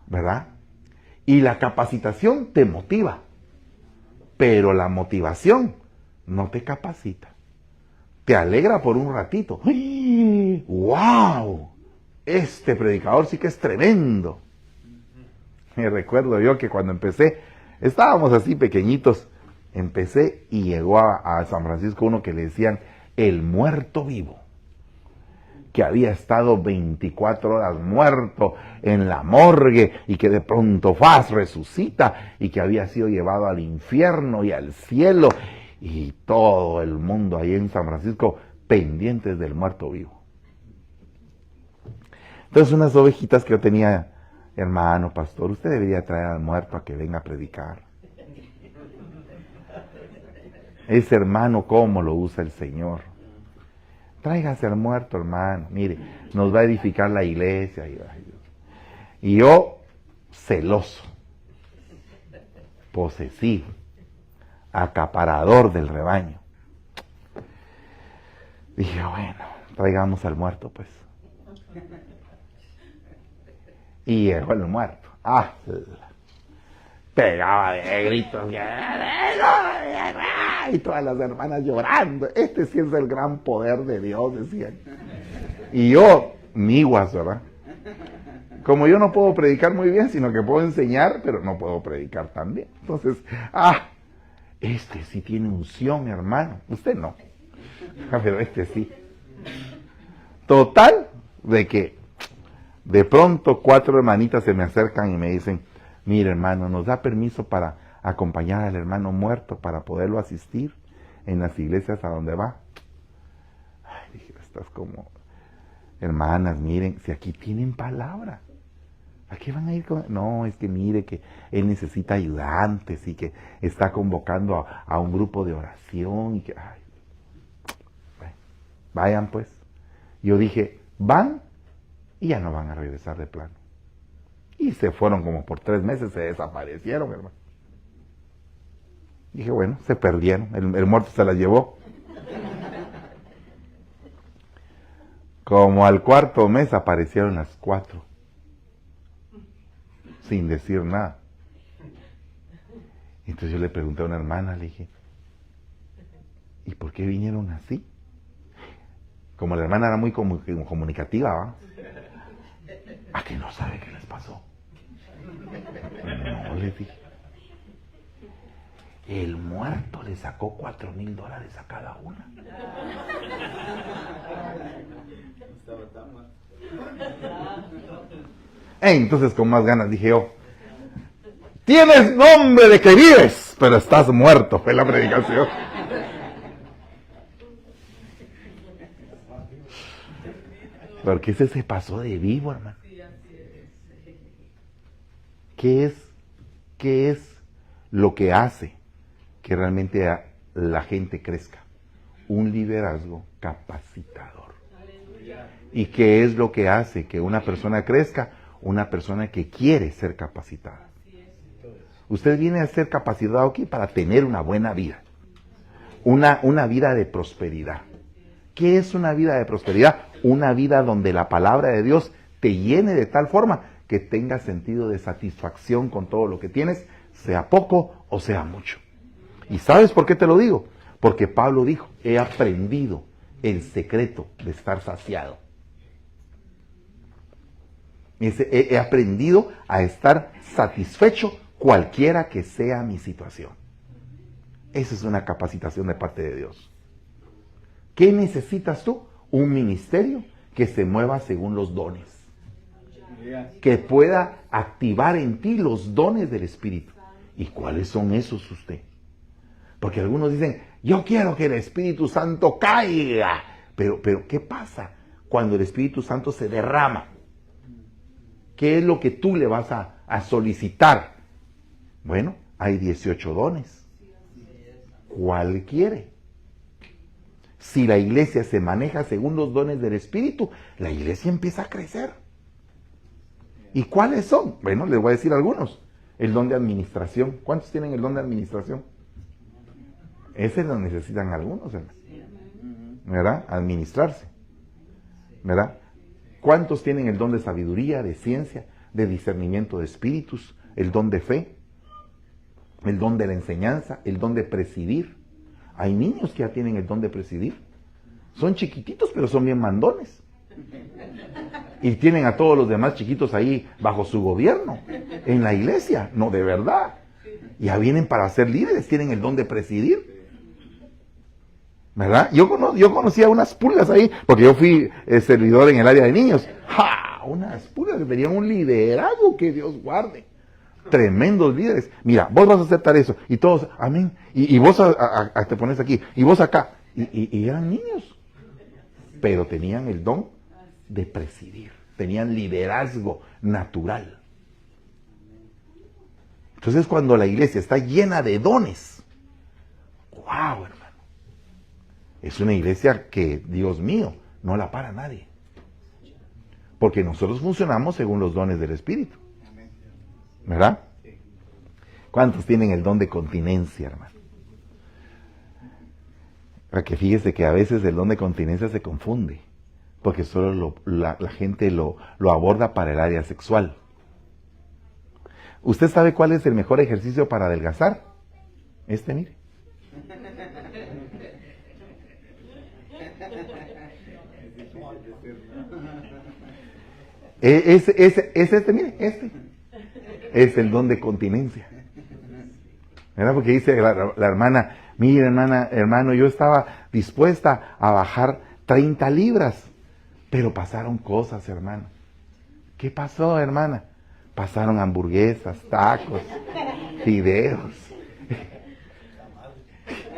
¿verdad? Y la capacitación te motiva, pero la motivación no te capacita. Te alegra por un ratito. ¡Ay! ¡Wow! Este predicador sí que es tremendo. Me recuerdo yo que cuando empecé, estábamos así pequeñitos, empecé y llegó a San Francisco uno que le decían el muerto vivo. Que había estado 24 horas muerto en la morgue y que de pronto resucita y que había sido llevado al infierno y al cielo y todo el mundo ahí en San Francisco pendientes del muerto vivo. Entonces unas ovejitas que yo tenía, hermano pastor, usted debería traer al muerto a que venga a predicar. Ese hermano, ¿cómo lo usa el Señor? Tráigase al muerto, hermano. Mire, nos va a edificar la iglesia. Y yo, celoso, posesivo, acaparador del rebaño. Dije, bueno, traigamos al muerto, pues. Y llegó el muerto. Pegaba de gritos. Y todas las hermanas llorando. Este sí es el gran poder de Dios, decían. Y yo, miguas, ¿verdad? Como yo no puedo predicar muy bien, sino que puedo enseñar, pero no puedo predicar tan bien. Entonces, este sí tiene unción, hermano. Usted no. Pero este sí. Total, de que de pronto 4 hermanitas se me acercan y me dicen, mire hermano, ¿nos da permiso para acompañar al hermano muerto para poderlo asistir en las iglesias a donde va? Ay, dije, estás como, hermanas, miren, si aquí tienen palabra, ¿a qué van a ir con...? No, es que mire que él necesita ayudantes y que está convocando a un grupo de oración y que, ay, bueno, vayan pues. Yo dije, van y ya no van a regresar de plano. Y se fueron como por 3 meses, se desaparecieron, hermano. Dije, bueno, se perdieron, el muerto se las llevó. Como al 4.º mes aparecieron las 4, sin decir nada. Entonces yo le pregunté a una hermana, le dije, ¿y por qué vinieron así? Como la hermana era muy comunicativa, ¿va? ¿A que no sabe qué les pasó? No, le dije. El muerto le sacó $4,000 a cada una. Entonces con más ganas dije yo, tienes nombre de que vives, pero estás muerto, fue la predicación. Porque ese se pasó de vivo, hermano. ¿Qué es lo que hace que realmente la gente crezca? Un liderazgo capacitador. ¿Y qué es lo que hace que una persona crezca? Una persona que quiere ser capacitada. Usted viene a ser capacitado aquí para tener una buena vida. Una vida de prosperidad. ¿Qué es una vida de prosperidad? Una vida donde la palabra de Dios te llene de tal forma que tengas sentido de satisfacción con todo lo que tienes, sea poco o sea mucho. ¿Y sabes por qué te lo digo? Porque Pablo dijo, he aprendido el secreto de estar saciado. He aprendido a estar satisfecho cualquiera que sea mi situación. Esa es una capacitación de parte de Dios. ¿Qué necesitas tú? Un ministerio que se mueva según los dones. Que pueda activar en ti los dones del Espíritu. ¿Y cuáles son esos usted? Porque algunos dicen, yo quiero que el Espíritu Santo caiga. Pero ¿qué pasa cuando el Espíritu Santo se derrama? ¿Qué es lo que tú le vas a solicitar? Bueno, hay 18 dones. ¿Cuál quiere? Si la iglesia se maneja según los dones del Espíritu, la iglesia empieza a crecer. ¿Y cuáles son? Bueno, les voy a decir algunos. El don de administración. ¿Cuántos tienen el don de administración? Ese lo necesitan algunos, ¿verdad? Administrarse, ¿verdad? ¿Cuántos tienen el don de sabiduría, de ciencia, de discernimiento de espíritus, el don de fe, el don de la enseñanza, el don de presidir? Hay niños que ya tienen el don de presidir. Son chiquititos, pero son bien mandones. Y tienen a todos los demás chiquitos ahí bajo su gobierno, en la iglesia. No, de verdad. Ya vienen para ser líderes, tienen el don de presidir. ¿Verdad? Yo conocí a unas pulgas ahí, porque yo fui servidor en el área de niños. ¡Ja! Unas pulgas que tenían un liderazgo, que Dios guarde. Tremendos líderes. Mira, vos vas a aceptar eso. Y todos, amén. Y vos te pones aquí. Y vos acá. Y eran niños. Pero tenían el don de presidir. Tenían liderazgo natural. Entonces cuando la iglesia está llena de dones, ¡wow, hermano! Es una iglesia que, Dios mío, no la para nadie. Porque nosotros funcionamos según los dones del Espíritu. ¿Verdad? ¿Cuántos tienen el don de continencia, hermano? Para que fíjese que a veces el don de continencia se confunde. Porque solo la gente lo aborda para el área sexual. ¿Usted sabe cuál es el mejor ejercicio para adelgazar? Mire. Es este, mire, este. Es el don de continencia. ¿Verdad? Porque dice la hermana, mire hermano, yo estaba dispuesta a bajar 30 libras, pero pasaron cosas, hermano. ¿Qué pasó, hermana? Pasaron hamburguesas, tacos, fideos,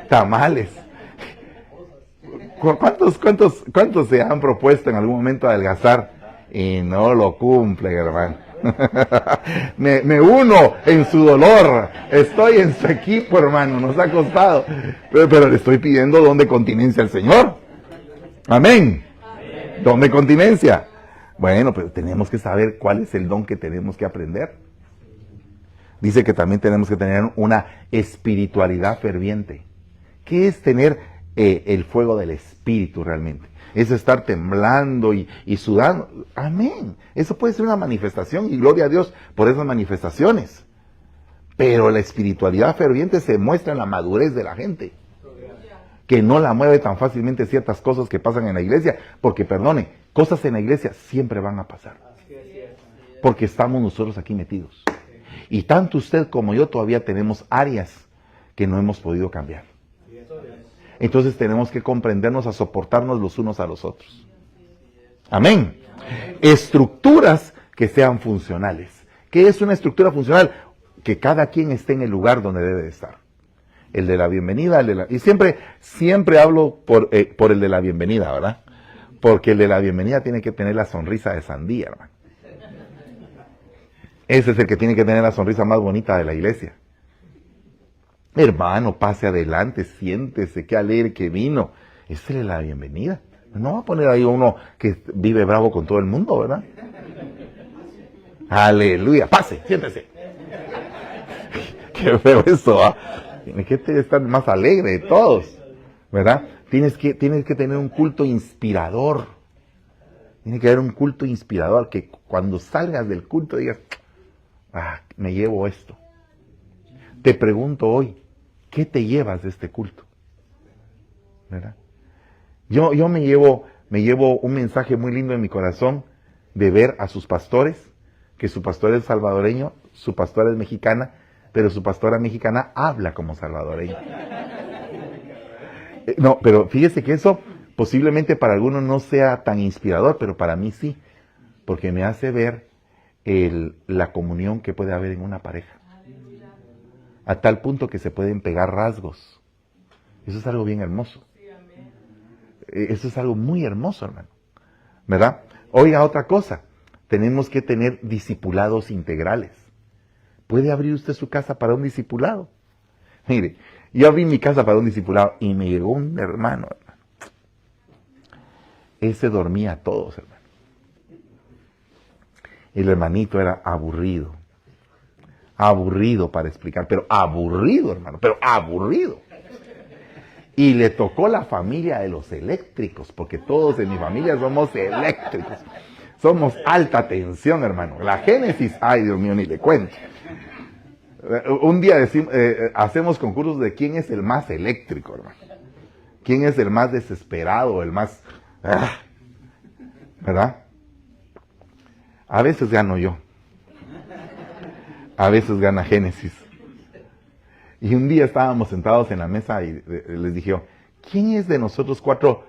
tamales. ¿Cuántos se han propuesto en algún momento adelgazar y no lo cumplen, hermano? me uno en su dolor, estoy en su equipo, hermano, nos ha costado, pero le estoy pidiendo don de continencia al Señor. Amén. Don de continencia. Bueno, pero tenemos que saber cuál es el don que tenemos que aprender. Dice que también tenemos que tener una espiritualidad ferviente. ¿Qué es tener el fuego del Espíritu realmente? Es estar temblando y sudando. Amén. Eso puede ser una manifestación y gloria a Dios por esas manifestaciones. Pero la espiritualidad ferviente se muestra en la madurez de la gente, que no la mueve tan fácilmente ciertas cosas que pasan en la iglesia, porque perdone, cosas en la iglesia siempre van a pasar, porque estamos nosotros aquí metidos. Y tanto usted como yo todavía tenemos áreas que no hemos podido cambiar. Entonces tenemos que comprendernos a soportarnos los unos a los otros. Amén. Estructuras que sean funcionales. ¿Qué es una estructura funcional? Que cada quien esté en el lugar donde debe de estar. El de la bienvenida, y siempre hablo por el de la bienvenida, ¿verdad? Porque el de la bienvenida tiene que tener la sonrisa de sandía, hermano. Ese es el que tiene que tener la sonrisa más bonita de la iglesia. Hermano, pase adelante, siéntese, qué alegre que vino. Ese es la bienvenida. No va a poner ahí uno que vive bravo con todo el mundo, ¿verdad? Aleluya, pase, siéntese. Qué feo eso, ¿ah? Tiene que estar más alegre de todos, ¿verdad? Tienes que tener un culto inspirador. Tiene que haber un culto inspirador, que cuando salgas del culto digas, me llevo esto. Te pregunto hoy, ¿qué te llevas de este culto? ¿Verdad? Yo me llevo un mensaje muy lindo en mi corazón de ver a sus pastores, que su pastor es salvadoreño, su pastora es mexicana, pero su pastora mexicana habla como salvadoreña. No, pero fíjese que eso posiblemente para algunos no sea tan inspirador, pero para mí sí, porque me hace ver la comunión que puede haber en una pareja, a tal punto que se pueden pegar rasgos. Eso es algo bien hermoso. Eso es algo muy hermoso, hermano, ¿verdad? Oiga, otra cosa, tenemos que tener discipulados integrales. ¿Puede abrir usted su casa para un discipulado? Mire, yo abrí mi casa para un discipulado y me llegó un hermano. Ese dormía a todos, hermano. El hermanito era aburrido. Aburrido para explicar, pero aburrido, hermano, pero aburrido. Y le tocó la familia de los eléctricos, porque todos en mi familia somos eléctricos. Somos alta tensión, hermano. La Génesis, ay Dios mío, ni le cuento. Un día hacemos concursos de quién es el más eléctrico, hermano. ¿Quién es el más desesperado, el más... ¿verdad? A veces gano yo. A veces gana Génesis. Y un día estábamos sentados en la mesa y les dije, ¿quién es de nosotros cuatro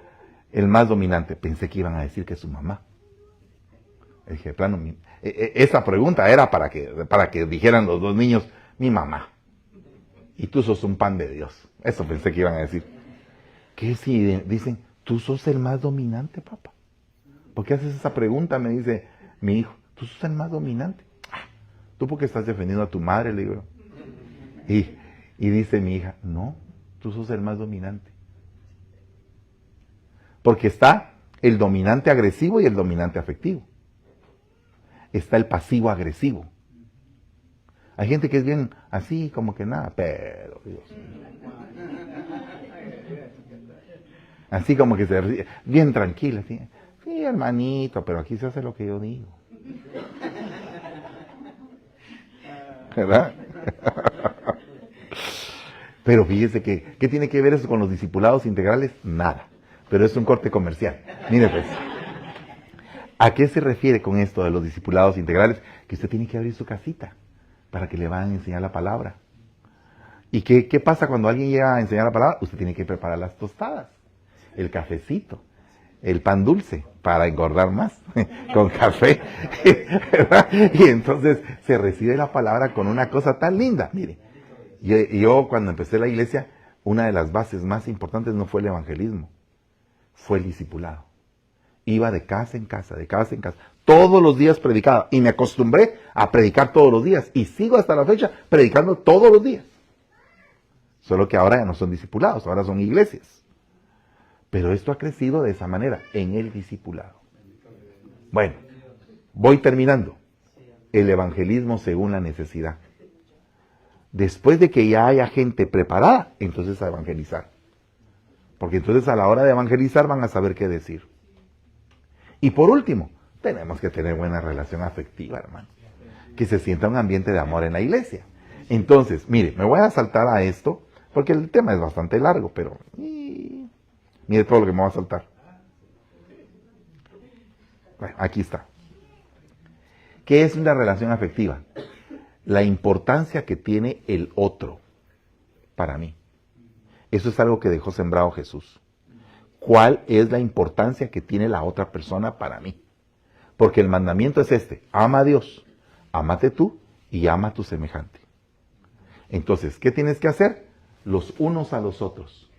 el más dominante? Pensé que iban a decir que su mamá. Le dije, plano, esa pregunta era para que dijeran los dos niños, mi mamá. Y tú sos un pan de Dios. Eso pensé que iban a decir. ¿Qué si dicen, tú sos el más dominante, papá? ¿Por qué haces esa pregunta? Me dice mi hijo, tú sos el más dominante. ¿Tú por qué estás defendiendo a tu madre? Le digo. Y dice mi hija, no, tú sos el más dominante. Porque está el dominante agresivo y el dominante afectivo. Está el pasivo agresivo. Hay gente que es bien así, como que nada, pero Dios mío. Así como que se ríe, bien tranquila, ¿sí? Sí, hermanito, pero aquí se hace lo que yo digo. ¿Verdad? Pero fíjese que, ¿qué tiene que ver eso con los discipulados integrales? Nada. Pero es un corte comercial. Mire pues. ¿A qué se refiere con esto de los discipulados integrales? Que usted tiene que abrir su casita para que le van a enseñar la palabra. ¿Y qué pasa cuando alguien llega a enseñar la palabra? Usted tiene que preparar las tostadas, el cafecito, el pan dulce, para engordar más, con café. Y entonces se recibe la palabra con una cosa tan linda. Mire, yo cuando empecé la iglesia, una de las bases más importantes no fue el evangelismo, fue el discipulado. Iba de casa en casa, de casa en casa. Todos los días predicaba. Y me acostumbré a predicar todos los días. Y sigo hasta la fecha predicando todos los días. Solo que ahora ya no son discipulados, ahora son iglesias. Pero esto ha crecido de esa manera, en el discipulado. Bueno, voy terminando. El evangelismo según la necesidad. Después de que ya haya gente preparada, entonces a evangelizar. Porque entonces a la hora de evangelizar van a saber qué decir. Y por último, tenemos que tener buena relación afectiva, hermano. Que se sienta un ambiente de amor en la iglesia. Entonces, mire, me voy a saltar a esto, porque el tema es bastante largo, pero mire todo lo que me va a saltar. Bueno, aquí está. ¿Qué es una relación afectiva? La importancia que tiene el otro para mí. Eso es algo que dejó sembrado Jesús. ¿Cuál es la importancia que tiene la otra persona para mí? Porque el mandamiento es este: ama a Dios, ámate tú y ama a tu semejante. Entonces, ¿qué tienes que hacer? Los unos a los otros.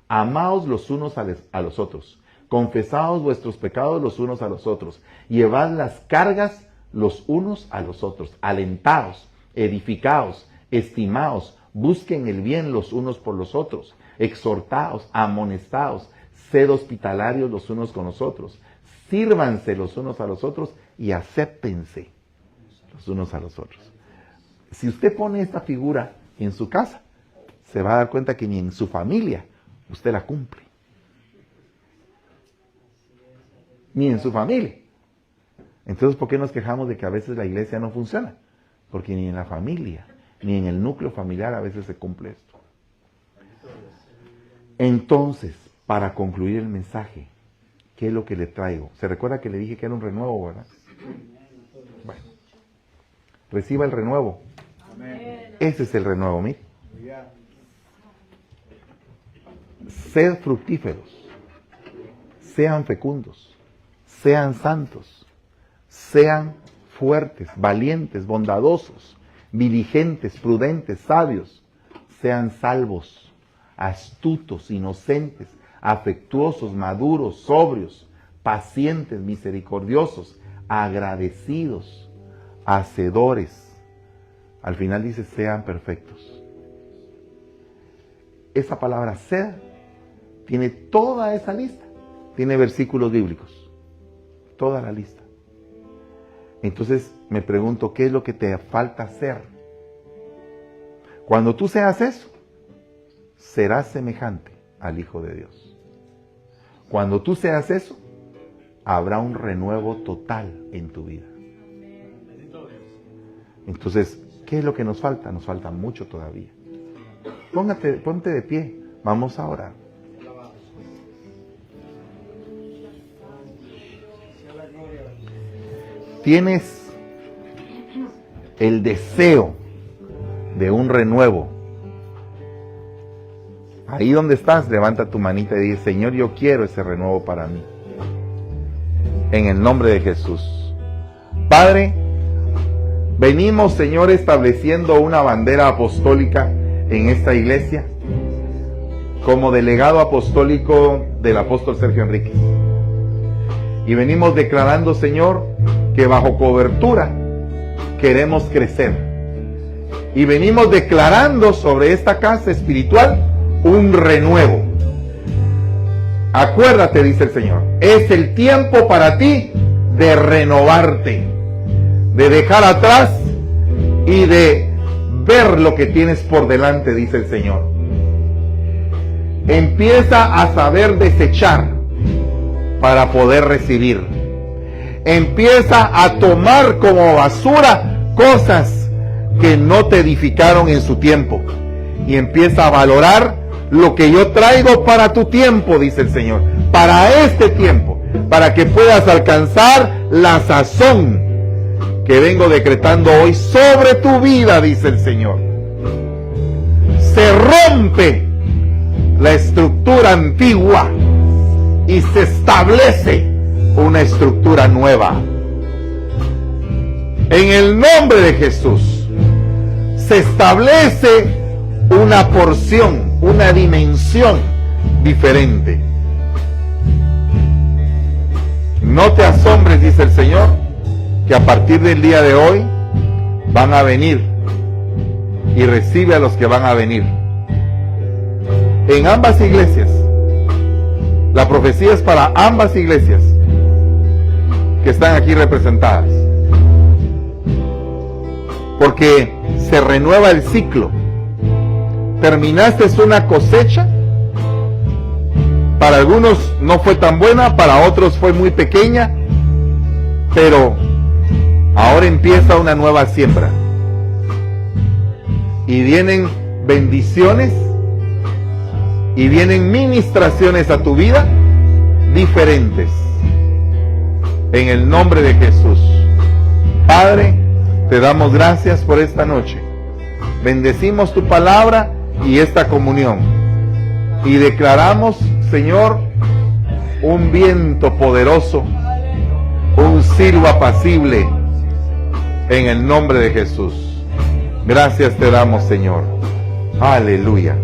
Amaos los unos a los otros. Confesaos vuestros pecados los unos a los otros. Llevad las cargas los unos a los otros. Alentaos, edificaos, estimaos, busquen el bien los unos por los otros. Exhortaos, amonestaos, sed hospitalarios los unos con los otros. Sírvanse los unos a los otros y acéptense los unos a los otros. Si usted pone esta figura en su casa, se va a dar cuenta que ni en su familia usted la cumple. Ni en su familia. Entonces, ¿por qué nos quejamos de que a veces la iglesia no funciona? Porque ni en la familia, ni en el núcleo familiar a veces se cumple esto. Entonces, para concluir el mensaje, ¿qué es lo que le traigo? ¿Se recuerda que le dije que era un renuevo, verdad? Bueno, reciba el renuevo. Ese es el renuevo, mire. Sed fructíferos, sean fecundos, sean santos, sean fuertes, valientes, bondadosos, diligentes, prudentes, sabios, sean salvos, astutos, inocentes, afectuosos, maduros, sobrios, pacientes, misericordiosos, agradecidos, hacedores. Al final dice, sean perfectos. Esa palabra ser tiene toda esa lista. Tiene versículos bíblicos. Toda la lista. Entonces me pregunto, ¿qué es lo que te falta hacer? Cuando tú seas eso, serás semejante al Hijo de Dios. Cuando tú seas eso, habrá un renuevo total en tu vida. Entonces, ¿qué es lo que nos falta? Nos falta mucho todavía. Ponte de pie, vamos a orar. Tienes el deseo de un renuevo. Ahí donde estás, levanta tu manita y dice, Señor, yo quiero ese renuevo para mí. En el nombre de Jesús. Padre, venimos, Señor, estableciendo una bandera apostólica en esta iglesia como delegado apostólico del apóstol Sergio Enríquez. Y venimos declarando, Señor, que bajo cobertura queremos crecer. Y venimos declarando sobre esta casa espiritual un renuevo. Acuérdate, dice el Señor, es el tiempo para ti de renovarte, de dejar atrás y de ver lo que tienes por delante, dice el Señor. Empieza a saber desechar para poder recibir. Empieza a tomar como basura cosas que no te edificaron en su tiempo. Y empieza a valorar lo que yo traigo para tu tiempo, dice el Señor. Para este tiempo. para que puedas alcanzar la sazón que vengo decretando hoy sobre tu vida, dice el Señor. Se rompe la estructura antigua y se establece una estructura nueva. En el nombre de Jesús se establece una porción, una dimensión diferente. No te asombres, dice el Señor, que a partir del día de hoy van a venir, y recibe a los que van a venir. En ambas iglesias, la profecía es para ambas iglesias que están aquí representadas, porque se renueva el ciclo. Terminaste una cosecha, para algunos no fue tan buena, para otros fue muy pequeña, pero ahora empieza una nueva siembra y vienen bendiciones y vienen ministraciones a tu vida diferentes, en el nombre de Jesús. Padre, te damos gracias por esta noche. Bendecimos tu palabra y esta comunión, y declaramos, Señor, un viento poderoso, un silbo apacible, en el nombre de Jesús. Gracias te damos, Señor. Aleluya.